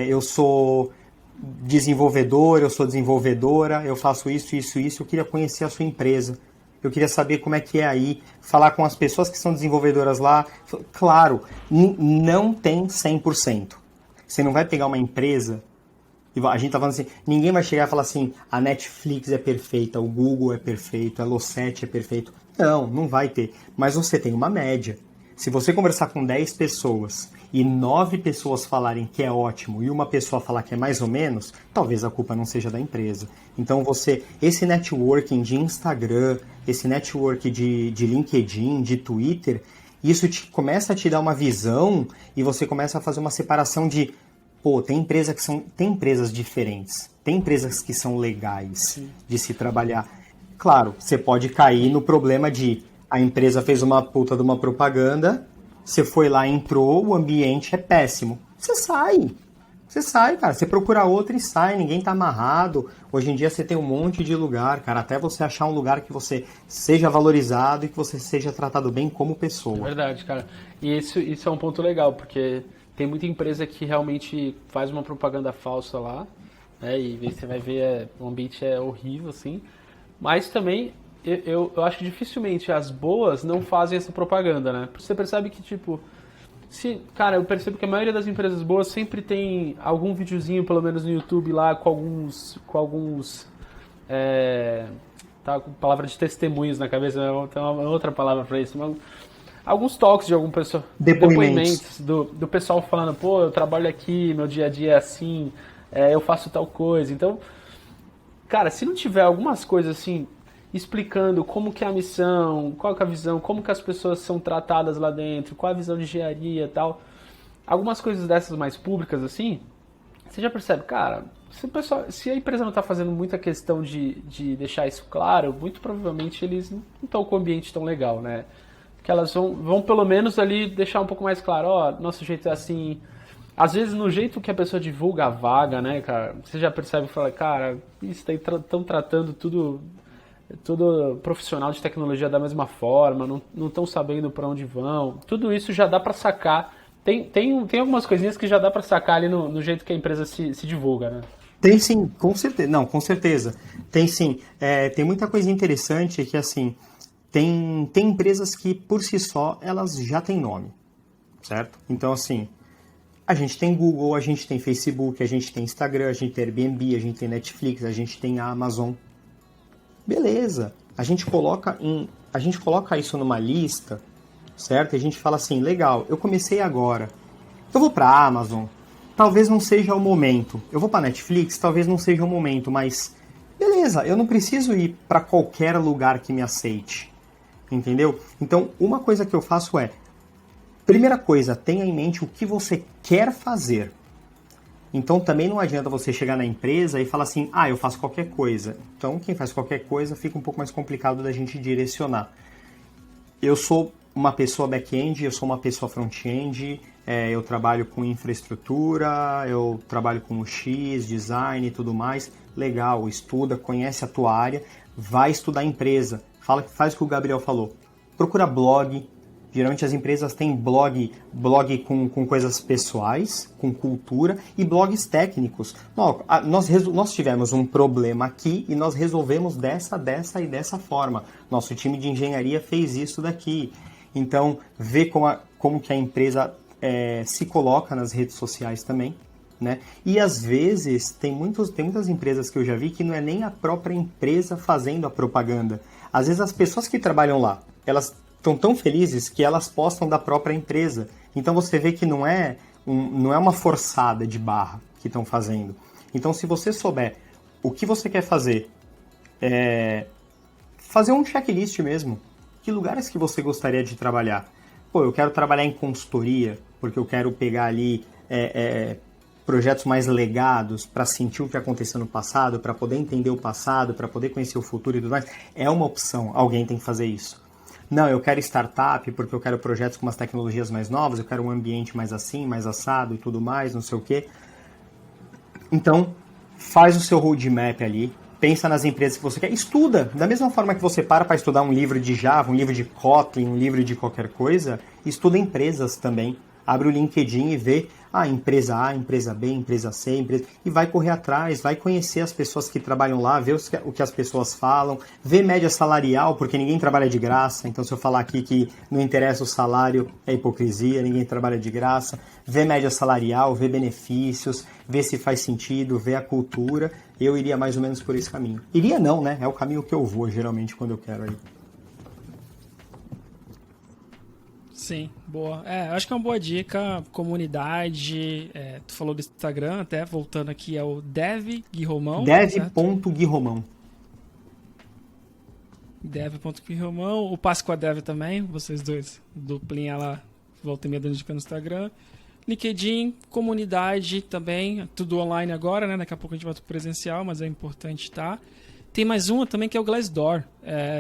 eu sou desenvolvedor, eu sou desenvolvedora, eu faço isso, isso, isso, eu queria conhecer a sua empresa. Eu queria saber como é que é aí, falar com as pessoas que são desenvolvedoras lá. Claro, não tem 100%. Você não vai pegar uma empresa, e a gente tá falando assim, ninguém vai chegar e falar assim, a Netflix é perfeita, o Google é perfeito, a Elo7 é perfeito. Não vai ter. Mas você tem uma média. Se você conversar com 10 pessoas e 9 pessoas falarem que é ótimo e uma pessoa falar que é mais ou menos, talvez a culpa não seja da empresa. Então esse networking de Instagram, esse network de LinkedIn, de Twitter, isso começa a te dar uma visão e você começa a fazer uma separação de, pô, tem empresas diferentes, tem empresas que são legais de se trabalhar. Claro, você pode cair no problema de a empresa fez uma puta de uma propaganda, você foi lá, entrou, o ambiente é péssimo. Você sai, cara. Você procura outra e sai, ninguém tá amarrado. Hoje em dia você tem um monte de lugar, cara, até você achar um lugar que você seja valorizado e que você seja tratado bem como pessoa. É verdade, cara. E isso é um ponto legal, porque tem muita empresa que realmente faz uma propaganda falsa lá, né? E você vai ver, o ambiente é horrível, assim. Mas também eu acho que dificilmente as boas não fazem essa propaganda, né? Você percebe que, tipo, cara, eu percebo que a maioria das empresas boas sempre tem algum videozinho, pelo menos no YouTube lá, com alguns tá com palavra de testemunhos na cabeça, tem uma outra palavra pra isso, mas alguns toques de algum pessoa, depoimentos do pessoal falando, pô, eu trabalho aqui, meu dia a dia é assim, eu faço tal coisa. Então, cara, se não tiver algumas coisas assim explicando como que é a missão, qual que é a visão, como que as pessoas são tratadas lá dentro, qual a visão de engenharia e tal, algumas coisas dessas mais públicas assim, você já percebe, cara, se a empresa não está fazendo muita questão de deixar isso claro, muito provavelmente eles não estão com o ambiente tão legal, né? Que elas vão pelo menos ali deixar um pouco mais claro, ó, nosso jeito é assim. Às vezes no jeito que a pessoa divulga a vaga, né, cara, você já percebe e fala, cara, estão tratando tudo profissional de tecnologia da mesma forma, não estão sabendo para onde vão. Tudo isso já dá para sacar. Tem algumas coisinhas que já dá para sacar ali no jeito que a empresa se divulga, né? Tem sim, com certeza. Não, com certeza. Tem sim. Tem muita coisa interessante que, assim, tem empresas que, por si só, elas já têm nome, certo? Então, assim, a gente tem Google, a gente tem Facebook, a gente tem Instagram, a gente tem Airbnb, a gente tem Netflix, a gente tem a Amazon. Beleza. A gente coloca isso numa lista, certo? E a gente fala assim, legal, eu comecei agora. Eu vou para a Amazon, talvez não seja o momento. Eu vou para Netflix, talvez não seja o momento, mas beleza, eu não preciso ir para qualquer lugar que me aceite. Entendeu? Então, uma coisa que eu faço é, primeira coisa, tenha em mente o que você quer fazer. Então, também não adianta você chegar na empresa e falar assim, eu faço qualquer coisa. Então, quem faz qualquer coisa fica um pouco mais complicado da gente direcionar. Eu sou uma pessoa back-end, eu sou uma pessoa front-end, eu trabalho com infraestrutura, eu trabalho com UX, design e tudo mais. Legal, estuda, conhece a tua área, vai estudar a empresa. Faz o que o Gabriel falou. Procura blog. Geralmente as empresas têm blog com coisas pessoais, com cultura, e blogs técnicos. Nós tivemos um problema aqui e nós resolvemos dessa e dessa forma. Nosso time de engenharia fez isso daqui. Então, vê como que a empresa se coloca nas redes sociais também. Né? E às vezes tem muitas empresas que eu já vi que não é nem a própria empresa fazendo a propaganda. Às vezes as pessoas que trabalham lá, elas estão tão felizes que elas postam da própria empresa. Então você vê que não é uma forçada de barra que estão fazendo. Então se você souber o que você quer fazer, fazer um checklist mesmo. Que lugares que você gostaria de trabalhar? Pô, eu quero trabalhar em consultoria, porque eu quero pegar ali projetos mais legados para sentir o que aconteceu no passado, para poder entender o passado, para poder conhecer o futuro e tudo mais. É uma opção, alguém tem que fazer isso. Não, eu quero startup porque eu quero projetos com umas tecnologias mais novas, eu quero um ambiente mais assim, mais assado e tudo mais, não sei o quê. Então, faz o seu roadmap ali, pensa nas empresas que você quer, estuda. Da mesma forma que você para estudar um livro de Java, um livro de Kotlin, um livro de qualquer coisa, estuda empresas também. Abre o LinkedIn e vê empresa A, empresa B, empresa C, e vai correr atrás, vai conhecer as pessoas que trabalham lá, ver o que as pessoas falam, vê média salarial, porque ninguém trabalha de graça, então se eu falar aqui que não interessa o salário, é hipocrisia, ninguém trabalha de graça, vê média salarial, vê benefícios, vê se faz sentido, vê a cultura, eu iria mais ou menos por esse caminho. Iria não, né? É o caminho que eu vou, geralmente, quando eu quero aí. Sim, boa. Acho que é uma boa dica, comunidade, tu falou do Instagram, até voltando aqui, é o Dev Guiromão. Dev.guiromão. Dev.guiromão, o Páscoa Dev também, vocês dois, duplinha lá, volta e meia dando dica no Instagram. LinkedIn, comunidade também, tudo online agora, né? Daqui a pouco a gente vai pro presencial, mas é importante estar. Tem mais uma também que é o Glassdoor.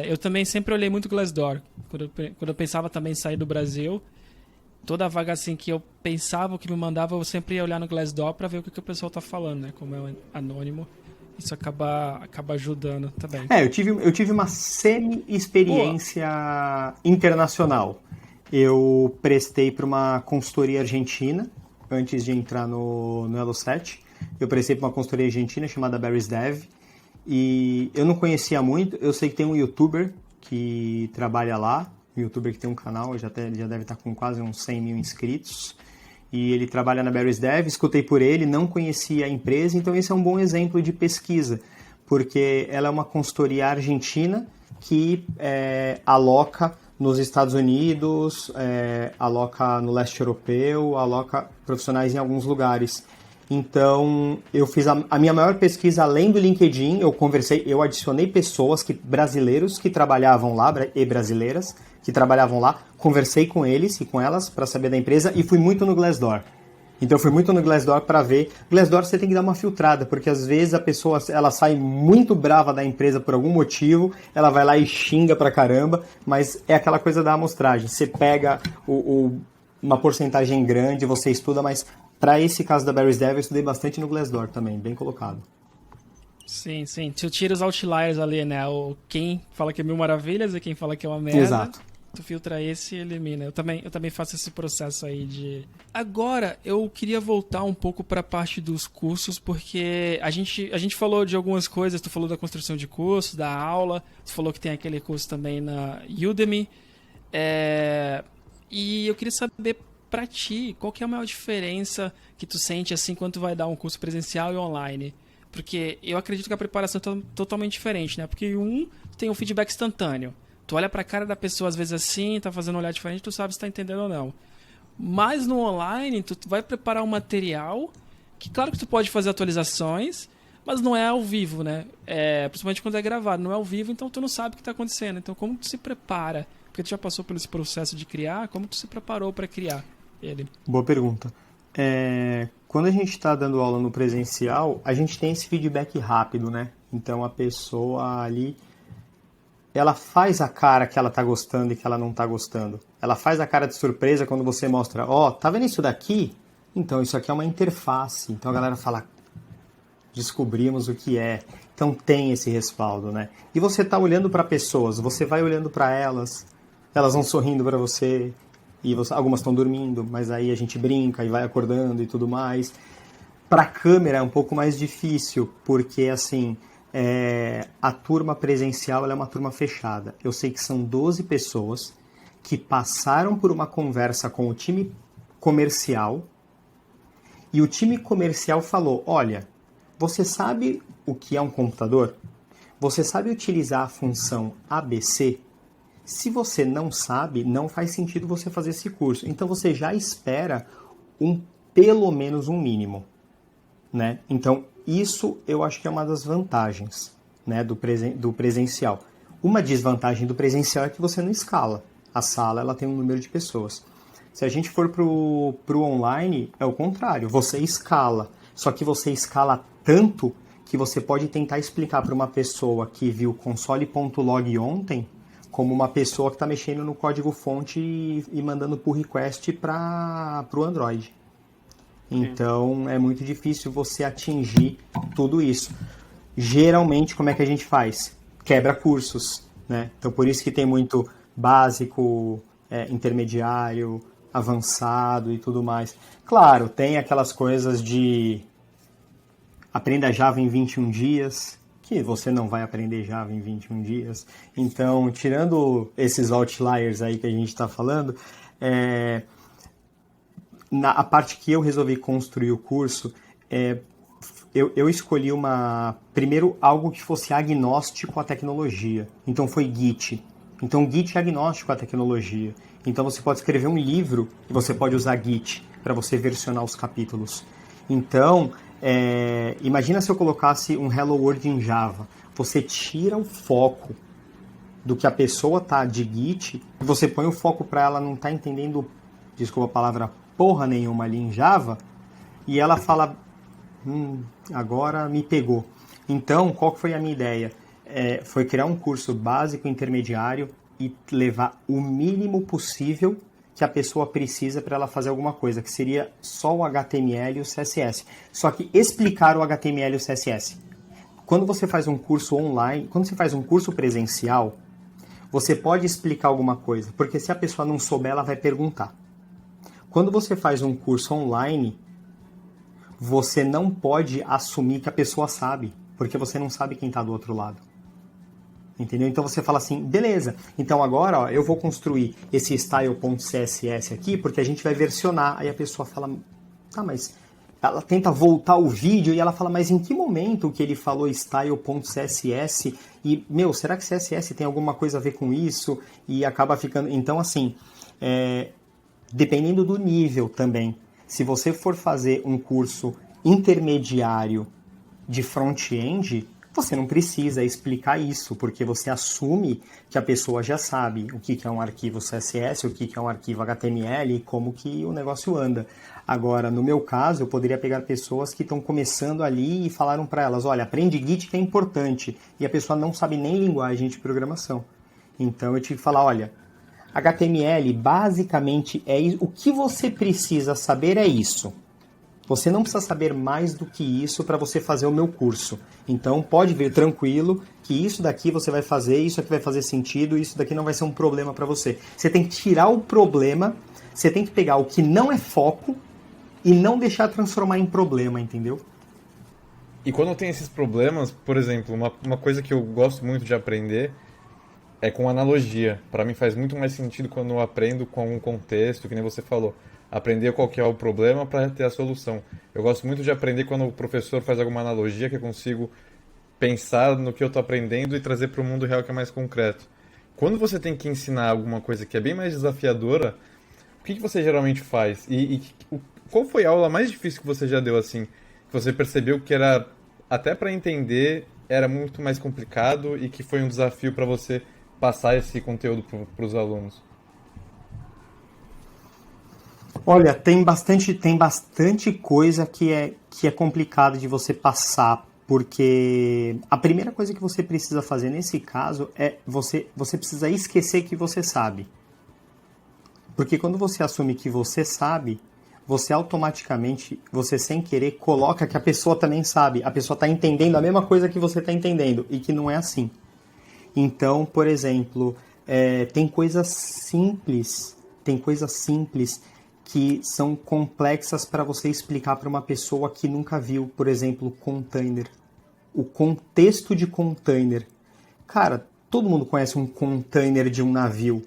Eu também sempre olhei muito o Glassdoor. Quando eu pensava também em sair do Brasil, toda vaga assim que eu pensava, que me mandava, eu sempre ia olhar no Glassdoor para ver o que o pessoal tá falando, né? Como é anônimo, isso acaba ajudando também. Eu tive uma semi-experiência internacional. Eu prestei para uma consultoria argentina, antes de entrar no Elo7. Eu prestei para uma consultoria argentina chamada Barry's Dev. E eu não conhecia muito, eu sei que tem um youtuber que trabalha lá, um youtuber que tem um canal, já deve estar com quase uns 100 mil inscritos, e ele trabalha na Barry's Dev, escutei por ele, não conhecia a empresa, então esse é um bom exemplo de pesquisa, porque ela é uma consultoria argentina que aloca nos Estados Unidos, aloca no leste europeu, aloca profissionais em alguns lugares. Então, eu fiz a minha maior pesquisa além do LinkedIn, eu adicionei pessoas, brasileiros que trabalhavam lá, e brasileiras que trabalhavam lá, conversei com eles e com elas para saber da empresa e fui muito no Glassdoor. Então eu fui muito no Glassdoor para ver. Glassdoor você tem que dar uma filtrada, porque às vezes a pessoa ela sai muito brava da empresa por algum motivo, ela vai lá e xinga pra caramba, mas é aquela coisa da amostragem. Você pega uma porcentagem grande, você estuda, mas para esse caso da Barry's Dev eu estudei bastante no Glassdoor também, bem colocado. Sim, sim. Tu tira os outliers ali, né? Quem fala que é mil maravilhas e quem fala que é uma merda. Exato. Tu filtra esse e elimina. Eu também faço esse processo aí de... Agora, eu queria voltar um pouco para a parte dos cursos, porque a gente falou de algumas coisas. Tu falou da construção de cursos, da aula. Tu falou que tem aquele curso também na Udemy. E eu queria saber para ti, qual que é a maior diferença que tu sente assim quando tu vai dar um curso presencial e online? Porque eu acredito que a preparação é totalmente diferente, né? Porque tu tem um feedback instantâneo. Tu olha pra cara da pessoa às vezes assim, tá fazendo um olhar diferente, tu sabe se tá entendendo ou não. Mas no online, tu vai preparar um material que, claro que tu pode fazer atualizações, mas não é ao vivo, né? Principalmente quando é gravado, não é ao vivo, então tu não sabe o que tá acontecendo. Então como tu se prepara? Porque tu já passou por esse processo de criar, como tu se preparou para criar ele? Boa pergunta. Quando a gente está dando aula no presencial, a gente tem esse feedback rápido, né? Então a pessoa ali, ela faz a cara que ela tá gostando e que ela não tá gostando. Ela faz a cara de surpresa quando você mostra, tá vendo isso daqui? Então, isso aqui é uma interface. Então a galera fala, descobrimos o que é. Então tem esse respaldo, né? E você tá olhando para pessoas, você vai olhando para elas, elas vão sorrindo para você, e algumas estão dormindo, mas aí a gente brinca e vai acordando e tudo mais. Para a câmera é um pouco mais difícil, porque assim... a turma presencial ela é uma turma fechada. Eu sei que são 12 pessoas que passaram por uma conversa com o time comercial e o time comercial falou, olha, você sabe o que é um computador? Você sabe utilizar a função ABC? Se você não sabe, não faz sentido você fazer esse curso. Então você já espera pelo menos um mínimo, né? Então isso eu acho que é uma das vantagens, né, do presencial. Uma desvantagem do presencial é que você não escala. A sala ela tem um número de pessoas. Se a gente for pro online, é o contrário. Você escala. Só que você escala tanto que você pode tentar explicar para uma pessoa que viu console.log ontem como uma pessoa que está mexendo no código-fonte e mandando pull request para o Android. Então, é muito difícil você atingir tudo isso. Geralmente, como é que a gente faz? Quebra cursos, né? Então, por isso que tem muito básico, intermediário, avançado e tudo mais. Claro, tem aquelas coisas de aprenda Java em 21 dias, que você não vai aprender Java em 21 dias. Então, tirando esses outliers aí que a gente está falando, a parte que eu resolvi construir o curso, eu escolhi primeiro algo que fosse agnóstico à tecnologia. Então foi Git. Então Git é agnóstico à tecnologia. Então você pode escrever um livro e você pode usar Git para você versionar os capítulos. Então, imagina se eu colocasse um Hello World em Java. Você tira o foco do que a pessoa tá de Git e você põe o foco para ela não estar entendendo, desculpa a palavra, porra nenhuma ali em Java, e ela fala, agora me pegou. Então, qual que foi a minha ideia? Foi criar um curso básico, intermediário e levar o mínimo possível que a pessoa precisa para ela fazer alguma coisa, que seria só o HTML e o CSS. Só que explicar o HTML e o CSS. Quando você faz um curso online, quando você faz um curso presencial, você pode explicar alguma coisa, porque se a pessoa não souber, ela vai perguntar. Quando você faz um curso online, você não pode assumir que a pessoa sabe, porque você não sabe quem está do outro lado. Entendeu? Então você fala assim, beleza, então agora eu vou construir esse style.css aqui, porque a gente vai versionar. Aí a pessoa fala, tá, mas ela tenta voltar o vídeo e ela fala, mas em que momento que ele falou style.css? E, será que CSS tem alguma coisa a ver com isso? E acaba ficando... Então, assim... dependendo do nível também. Se você for fazer um curso intermediário de front-end, Você não precisa explicar isso, porque você assume que a pessoa já sabe o que é um arquivo CSS, o que é um arquivo HTML e como que o negócio anda. Agora, no meu caso, eu poderia pegar pessoas que estão começando ali e falaram para elas, olha, aprende Git que é importante, e a pessoa não sabe nem linguagem de programação. Então eu tive que falar, olha, HTML basicamente é isso, o que você precisa saber é isso. Você não precisa saber mais do que isso para você fazer o meu curso. Então pode vir tranquilo que isso daqui você vai fazer, isso aqui vai fazer sentido, isso daqui não vai ser um problema para você. Você tem que tirar o problema, você tem que pegar o que não é foco e não deixar transformar em problema, entendeu? E quando tem esses problemas, por exemplo, uma coisa que eu gosto muito de aprender é com analogia. Para mim faz muito mais sentido quando eu aprendo com um contexto, que nem você falou. Aprender qual que é o problema para ter a solução. Eu gosto muito de aprender quando o professor faz alguma analogia que eu consigo pensar no que eu estou aprendendo e trazer para o mundo real que é mais concreto. Quando você tem que ensinar alguma coisa que é bem mais desafiadora, o que você geralmente faz? Qual foi a aula mais difícil que você já deu assim? Que você percebeu que era, até para entender, era muito mais complicado e que foi um desafio para você passar esse conteúdo para os alunos? Olha, tem bastante coisa que é complicado de você passar, porque a primeira coisa que você precisa fazer nesse caso é você precisa esquecer que você sabe. Porque quando você assume que você sabe, você automaticamente, você sem querer, coloca que a pessoa também sabe. A pessoa está entendendo a mesma coisa que você está entendendo, e que não é assim. Então, por exemplo, tem coisas simples que são complexas para você explicar para uma pessoa que nunca viu, por exemplo, container. O contexto de container. Cara, todo mundo conhece um container de um navio.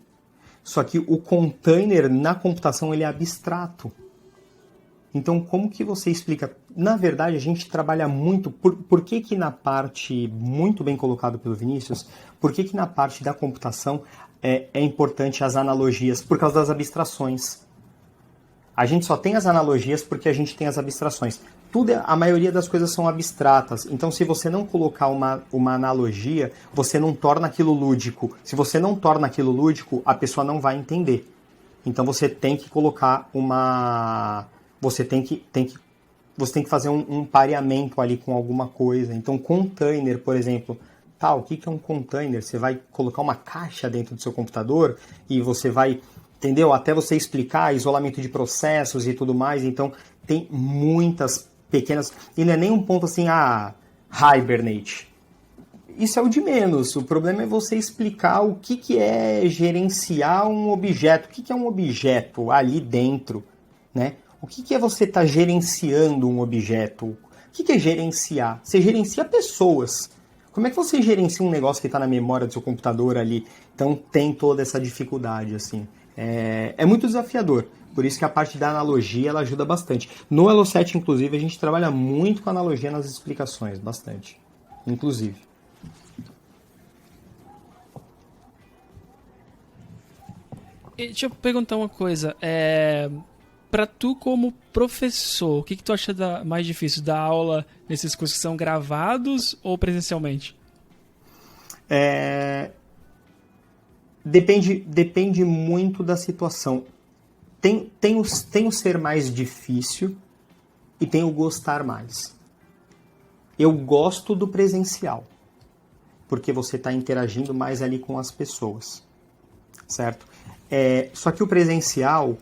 Só que o container na computação ele é abstrato. Então, como que você explica? Na verdade, a gente trabalha muito... Por que na parte, muito bem colocado pelo Vinícius, por que na parte da computação é importante as analogias? Por causa das abstrações. A gente só tem as analogias porque a gente tem as abstrações. A maioria das coisas são abstratas. Então, se você não colocar uma analogia, você não torna aquilo lúdico. Se você não torna aquilo lúdico, a pessoa não vai entender. Então, você tem que colocar uma... Você tem que fazer um pareamento ali com alguma coisa. Então, container, por exemplo. O que é um container? Você vai colocar uma caixa dentro do seu computador e você vai... Entendeu? Até você explicar isolamento de processos e tudo mais. Então, tem muitas pequenas... E não é nem um ponto assim, Hibernate. Isso é o de menos. O problema é você explicar o que é gerenciar um objeto. O que é um objeto ali dentro, né? O que é você estar gerenciando um objeto? O que é gerenciar? Você gerencia pessoas. Como é que você gerencia um negócio que está na memória do seu computador ali? Então, tem toda essa dificuldade, assim. É muito desafiador, por isso que a parte da analogia ela ajuda bastante. No Elo 7, inclusive, a gente trabalha muito com analogia nas explicações, bastante, inclusive. Deixa eu perguntar uma coisa, para tu como professor, o que tu acha mais difícil, dar aula nesses cursos que são gravados ou presencialmente? Depende muito da situação. Tem o ser mais difícil e tem o gostar mais. Eu gosto do presencial, porque você está interagindo mais ali com as pessoas, certo? Só que o presencial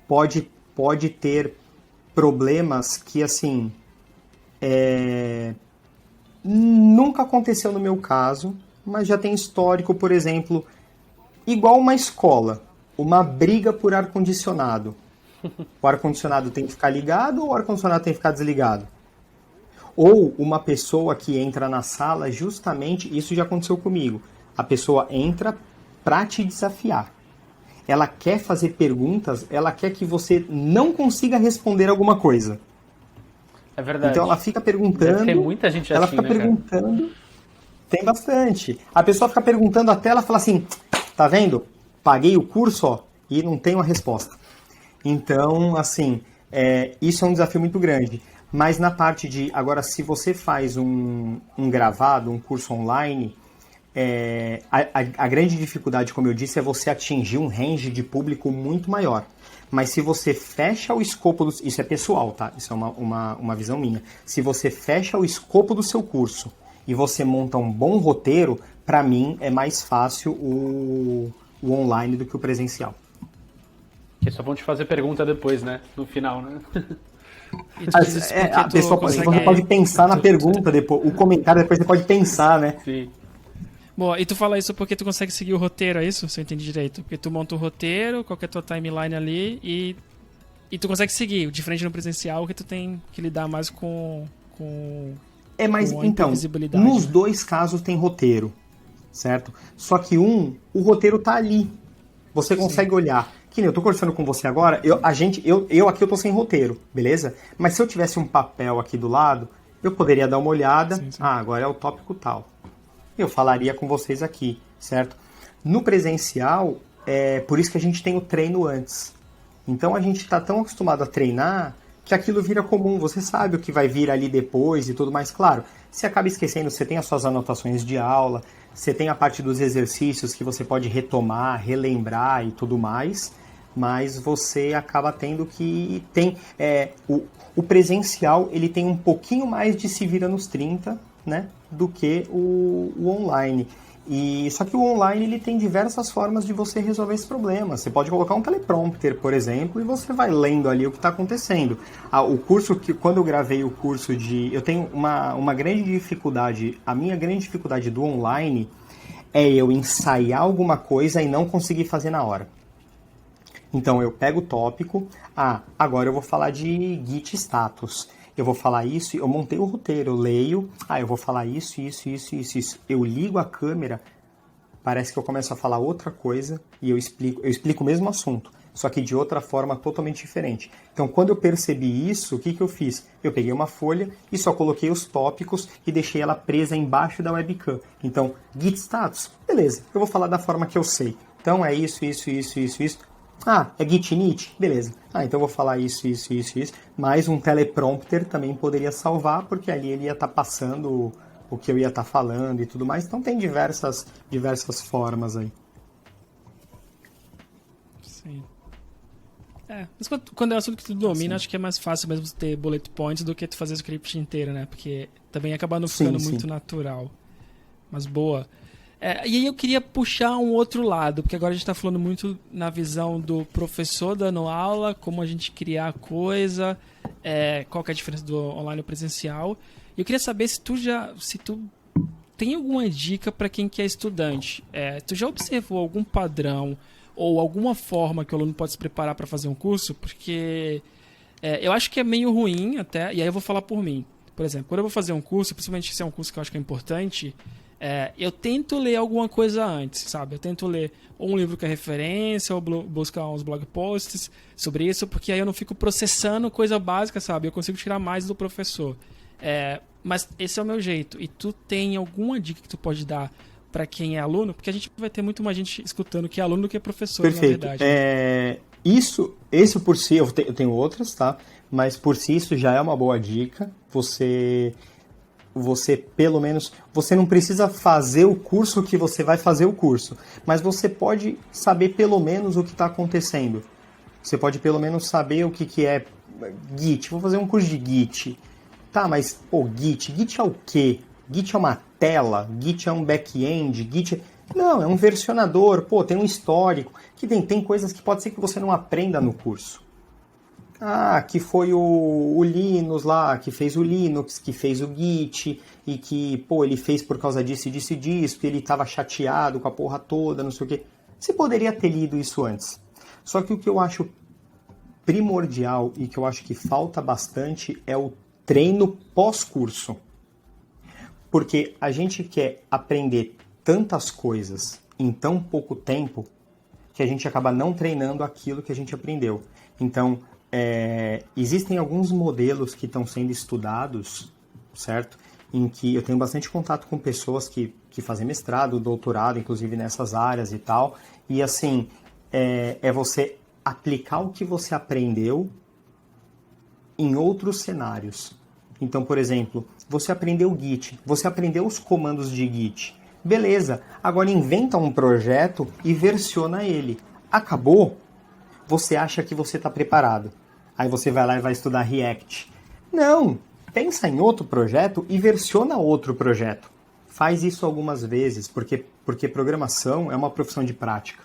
pode ter problemas que, assim, nunca aconteceu no meu caso, mas já tem histórico, por exemplo... Igual uma escola, uma briga por ar-condicionado. O ar-condicionado tem que ficar ligado ou o ar-condicionado tem que ficar desligado? Ou uma pessoa que entra na sala, justamente, isso já aconteceu comigo. A pessoa entra para te desafiar. Ela quer fazer perguntas, ela quer que você não consiga responder alguma coisa. É verdade. Então ela fica perguntando... Tem muita gente ela assim, fica né, perguntando... Cara? Tem bastante. A pessoa fica perguntando até ela fala assim... Tá vendo? Paguei o curso, e não tenho a resposta. Então, assim, isso é um desafio muito grande. Mas na parte de... Agora, se você faz um gravado, um curso online, a grande dificuldade, como eu disse, é você atingir um range de público muito maior. Mas se você fecha o escopo... Isso é pessoal, tá? Isso é uma visão minha. Se você fecha o escopo do seu curso e você monta um bom roteiro, para mim é mais fácil o online do que o presencial. Que só vão te fazer pergunta depois, né? No final, né? A pessoa você pode pensar na pergunta depois, o comentário depois você pode pensar, né? Sim. Boa, e tu fala isso porque tu consegue seguir o roteiro, é isso? Se eu entendi direito. Porque tu monta o roteiro, qual que é a tua timeline ali e tu consegue seguir, diferente no presencial, que tu tem que lidar mais com mas com a então, imprevisibilidade, nos né? dois casos tem roteiro, certo? Só que o roteiro tá ali. Você consegue olhar. Que nem eu tô conversando com você agora, eu aqui eu tô sem roteiro, beleza? Mas se eu tivesse um papel aqui do lado, eu poderia dar uma olhada. Sim. Agora é o tópico tal. Eu falaria com vocês aqui, certo? No presencial, é por isso que a gente tem o treino antes. Então a gente está tão acostumado a treinar que aquilo vira comum. Você sabe o que vai vir ali depois e tudo mais. Claro, você acaba esquecendo, você tem as suas anotações de aula, você tem a parte dos exercícios que você pode retomar, relembrar e tudo mais, mas você acaba tendo que... O presencial ele tem um pouquinho mais de se vira nos 30, né, do que o online. Só que o online ele tem diversas formas de você resolver esse problema. Você pode colocar um teleprompter, por exemplo, e você vai lendo ali o que está acontecendo. O curso quando eu gravei o curso eu tenho uma grande dificuldade. A minha grande dificuldade do online é eu ensaiar alguma coisa e não conseguir fazer na hora. Então eu pego o tópico, agora eu vou falar de Git status. Eu vou falar isso, eu montei o roteiro, eu leio, eu vou falar isso. Eu ligo a câmera, parece que eu começo a falar outra coisa e eu explico o mesmo assunto, só que de outra forma totalmente diferente. Então quando eu percebi isso, o que eu fiz? Eu peguei uma folha e só coloquei os tópicos e deixei ela presa embaixo da webcam. Então, Git status, beleza, eu vou falar da forma que eu sei. Então é isso. É Git init? Beleza. Então eu vou falar isso. Mas um teleprompter também poderia salvar, porque ali ele ia estar passando o que eu ia estar falando e tudo mais. Então tem diversas formas aí. Sim. Mas quando é um assunto que tu domina, acho que é mais fácil mesmo ter bullet points do que tu fazer o script inteiro, né? Porque também acaba não ficando muito natural. Mas boa. E aí eu queria puxar um outro lado, porque agora a gente está falando muito na visão do professor dando aula, como a gente criar coisa, qual que é a diferença do online e presencial. E eu queria saber se tu tem alguma dica para quem que é estudante. Tu já observou algum padrão ou alguma forma que o aluno pode se preparar para fazer um curso? Porque eu acho que é meio ruim até, e aí eu vou falar por mim. Por exemplo, quando eu vou fazer um curso, principalmente se é um curso que eu acho que é importante... eu tento ler alguma coisa antes, sabe? Eu tento ler ou um livro que é referência, ou buscar uns blog posts sobre isso, porque aí eu não fico processando coisa básica, sabe? Eu consigo tirar mais do professor. Mas esse é o meu jeito. E tu tem alguma dica que tu pode dar para quem é aluno? Porque a gente vai ter muito mais gente escutando que é aluno do que professor, Perfeito. na verdade. Isso por si, eu tenho outras, tá? Mas por si isso já é uma boa dica. Você pelo menos, você não precisa fazer o curso que você vai fazer o curso, mas você pode saber pelo menos o que está acontecendo. Você pode pelo menos saber o que é Git. Vou fazer um curso de Git. Tá, mas Git é o quê? Git é uma tela? Git é um back-end? Não, é um versionador. Tem um histórico. Que tem coisas que pode ser que você não aprenda no curso. Que foi o Linus lá, que fez o Linux, que fez o Git, e que, ele fez por causa disso, porque ele estava chateado com a porra toda, não sei o quê. Você poderia ter lido isso antes. Só que o que eu acho primordial e que eu acho que falta bastante é o treino pós-curso. Porque a gente quer aprender tantas coisas em tão pouco tempo que a gente acaba não treinando aquilo que a gente aprendeu. Então, existem alguns modelos que estão sendo estudados, certo? Em que eu tenho bastante contato com pessoas que fazem mestrado, doutorado, inclusive nessas áreas e tal. E assim, é você aplicar o que você aprendeu em outros cenários. Então, por exemplo, você aprendeu o Git, você aprendeu os comandos de Git. Beleza, agora inventa um projeto e versiona ele. Acabou? Você acha que você está preparado. Aí você vai lá e vai estudar React. Não! Pensa em outro projeto e versiona outro projeto. Faz isso algumas vezes, porque programação é uma profissão de prática.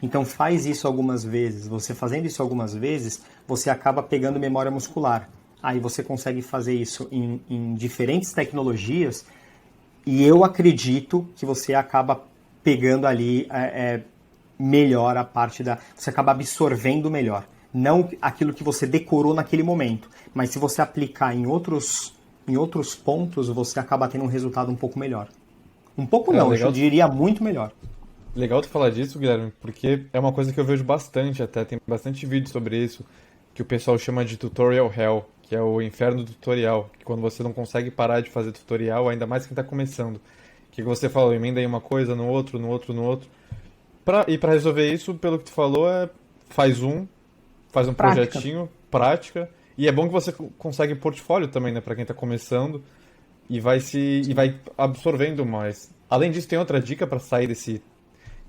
Então faz isso algumas vezes. Você fazendo isso algumas vezes, você acaba pegando memória muscular. Aí você consegue fazer isso em diferentes tecnologias e eu acredito que você acaba pegando ali melhor a parte da... Você acaba absorvendo melhor. Não aquilo que você decorou naquele momento, mas se você aplicar em outros pontos, você acaba tendo um resultado um pouco melhor. Um pouco não, eu diria muito melhor. Legal tu falar disso, Guilherme, porque é uma coisa que eu vejo bastante até, tem bastante vídeo sobre isso, que o pessoal chama de tutorial hell, que é o inferno do tutorial, que quando você não consegue parar de fazer tutorial, ainda mais quem está começando. Que você falou, emenda aí uma coisa no outro. E para resolver isso, pelo que tu falou, faz um projetinho, prática, e é bom que você consegue portfólio também, né, para quem está começando, e vai absorvendo mais. Além disso, tem outra dica para sair desse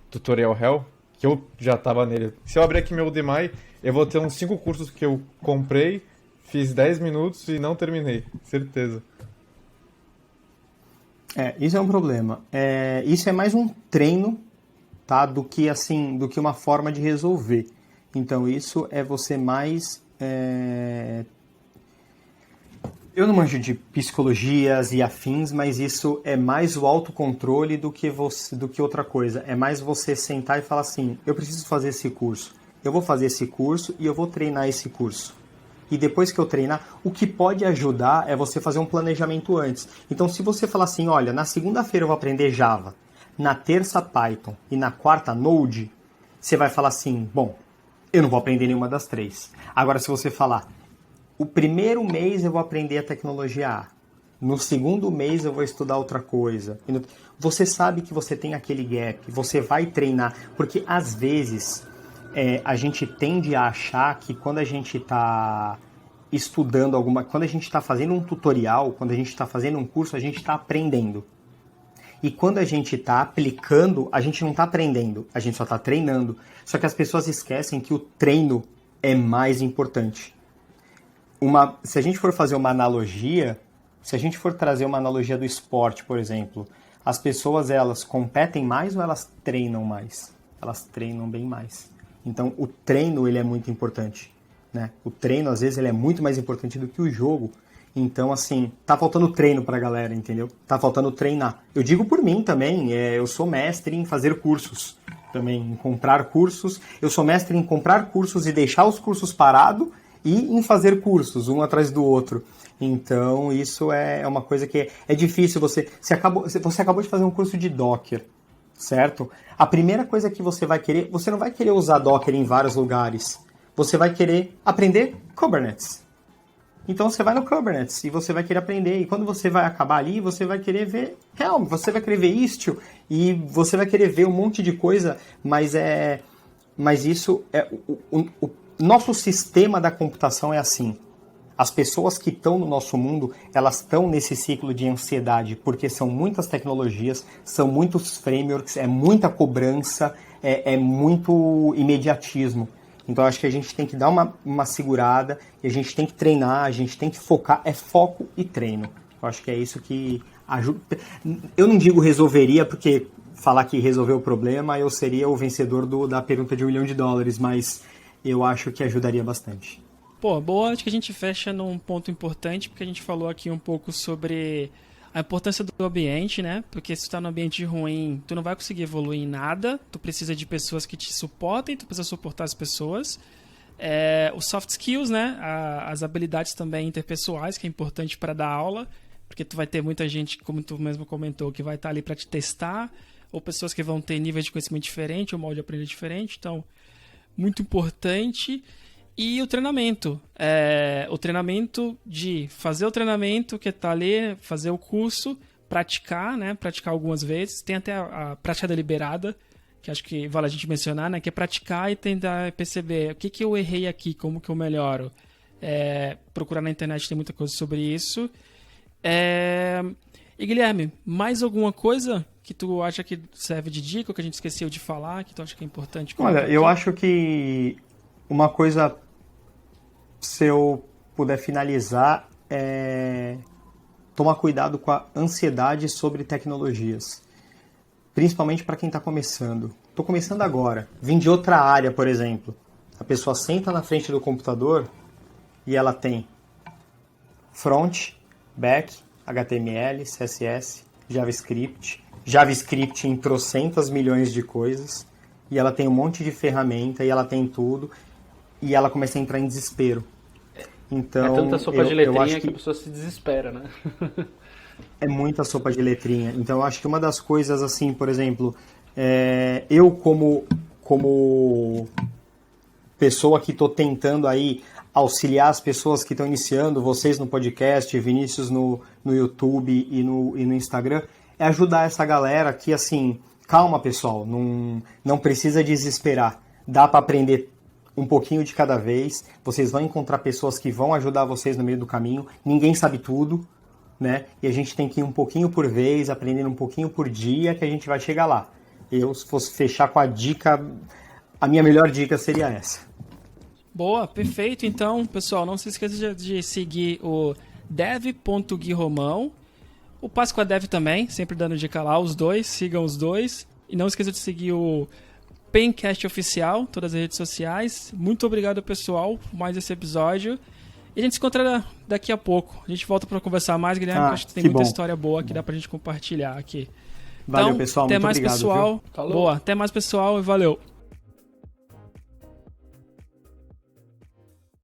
tutorial hell, que eu já estava nele. Se eu abrir aqui meu Udemy, eu vou ter uns 5 cursos que eu comprei, fiz 10 minutos e não terminei, certeza. Isso é um problema. Isso é mais um treino, tá, do que uma forma de resolver. Então isso é você mais... Eu não manjo de psicologias e afins, mas isso é mais o autocontrole do que outra coisa. É mais você sentar e falar assim, eu preciso fazer esse curso. Eu vou fazer esse curso e eu vou treinar esse curso. E depois que eu treinar, o que pode ajudar é você fazer um planejamento antes. Então se você falar assim, olha, na segunda-feira eu vou aprender Java, na terça Python e na quarta Node, você vai falar assim, bom, eu não vou aprender nenhuma das três. Agora se você falar, o primeiro mês eu vou aprender a tecnologia A, no segundo mês eu vou estudar outra coisa. Você sabe que você tem aquele gap, você vai treinar, porque às vezes a gente tende a achar que quando a gente está estudando quando a gente está fazendo um tutorial, quando a gente está fazendo um curso, a gente está aprendendo. E quando a gente está aplicando, a gente não está aprendendo, a gente só está treinando. Só que as pessoas esquecem que o treino é mais importante. Se a gente for fazer uma analogia, se a gente for trazer uma analogia do esporte, por exemplo, as pessoas, elas competem mais ou elas treinam mais? Elas treinam bem mais. Então, o treino, ele é muito importante, né? O treino, às vezes, ele é muito mais importante do que o jogo. Então, assim, tá faltando treino pra galera, entendeu? Tá faltando treinar. Eu digo por mim também, eu sou mestre em fazer cursos, também, em comprar cursos. Eu sou mestre em comprar cursos e deixar os cursos parados e em fazer cursos, um atrás do outro. Então, isso é uma coisa que é difícil. Você acabou de fazer um curso de Docker, certo? A primeira coisa que você vai querer, você não vai querer usar Docker em vários lugares. Você vai querer aprender Kubernetes. Então você vai no Kubernetes e você vai querer aprender. E quando você vai acabar ali, você vai querer ver Helm, você vai querer ver Istio e você vai querer ver um monte de coisa, mas isso é o nosso sistema da computação é assim. As pessoas que estão no nosso mundo, elas estão nesse ciclo de ansiedade, porque são muitas tecnologias, são muitos frameworks, é muita cobrança, é muito imediatismo. Então acho que a gente tem que dar uma segurada, e a gente tem que treinar, a gente tem que focar, é foco e treino. Eu acho que é isso que ajuda. Eu não digo resolveria, porque falar que resolveu o problema, eu seria o vencedor da pergunta de $1 milhão, mas eu acho que ajudaria bastante. Pô, boa, acho que a gente fecha num ponto importante, porque a gente falou aqui um pouco sobre a importância do ambiente, né? Porque se tu tá num ambiente ruim, tu não vai conseguir evoluir em nada, tu precisa de pessoas que te suportem, tu precisa suportar as pessoas. Os soft skills, né? As habilidades também interpessoais, que é importante para dar aula, porque tu vai ter muita gente, como tu mesmo comentou, que vai estar ali para te testar, ou pessoas que vão ter níveis de conhecimento diferente, ou modo de aprender diferente, então, muito importante. E o treinamento. O treinamento de fazer o treinamento que está ali, fazer o curso, praticar, né? Praticar algumas vezes. Tem até a prática deliberada, que acho que vale a gente mencionar, né? Que é praticar e tentar perceber o que eu errei aqui, como que eu melhoro. procurar na internet, tem muita coisa sobre isso. E Guilherme, mais alguma coisa que tu acha que serve de dica, ou que a gente esqueceu de falar, que tu acha que é importante? Olha, eu acho que uma coisa, se eu puder finalizar, é tomar cuidado com a ansiedade sobre tecnologias. Principalmente para quem está começando. Estou começando agora, vim de outra área, por exemplo. A pessoa senta na frente do computador e ela tem front, back, HTML, CSS, JavaScript em trocentas milhões de coisas, e ela tem um monte de ferramenta, e ela tem tudo, e ela começa a entrar em desespero. Então, é tanta sopa de letrinha que que a pessoa se desespera, né? é muita sopa de letrinha. Então, eu acho que uma das coisas, assim, por exemplo, eu como pessoa que estou tentando aí auxiliar as pessoas que estão iniciando, vocês no podcast, Vinícius no YouTube e no Instagram, é ajudar essa galera que, assim, calma, pessoal, não precisa desesperar. Dá para aprender um pouquinho de cada vez, vocês vão encontrar pessoas que vão ajudar vocês no meio do caminho, ninguém sabe tudo, né? E a gente tem que ir um pouquinho por vez, aprendendo um pouquinho por dia, que a gente vai chegar lá. Eu, se fosse fechar com a dica, a minha melhor dica seria essa. Boa, perfeito. Então, pessoal, não se esqueça de seguir o dev.guiromão, o Páscoa Dev também, sempre dando dica lá, os dois, sigam os dois. E não esqueça de seguir o Pencast Oficial, todas as redes sociais. Muito obrigado, pessoal, por mais esse episódio. E a gente se encontra daqui a pouco. A gente volta para conversar mais, Guilherme, porque acho que tem muita história boa que dá pra gente compartilhar aqui. Valeu, então, pessoal. Até muito mais, obrigado, pessoal. Falou. Boa, até mais, pessoal, e valeu.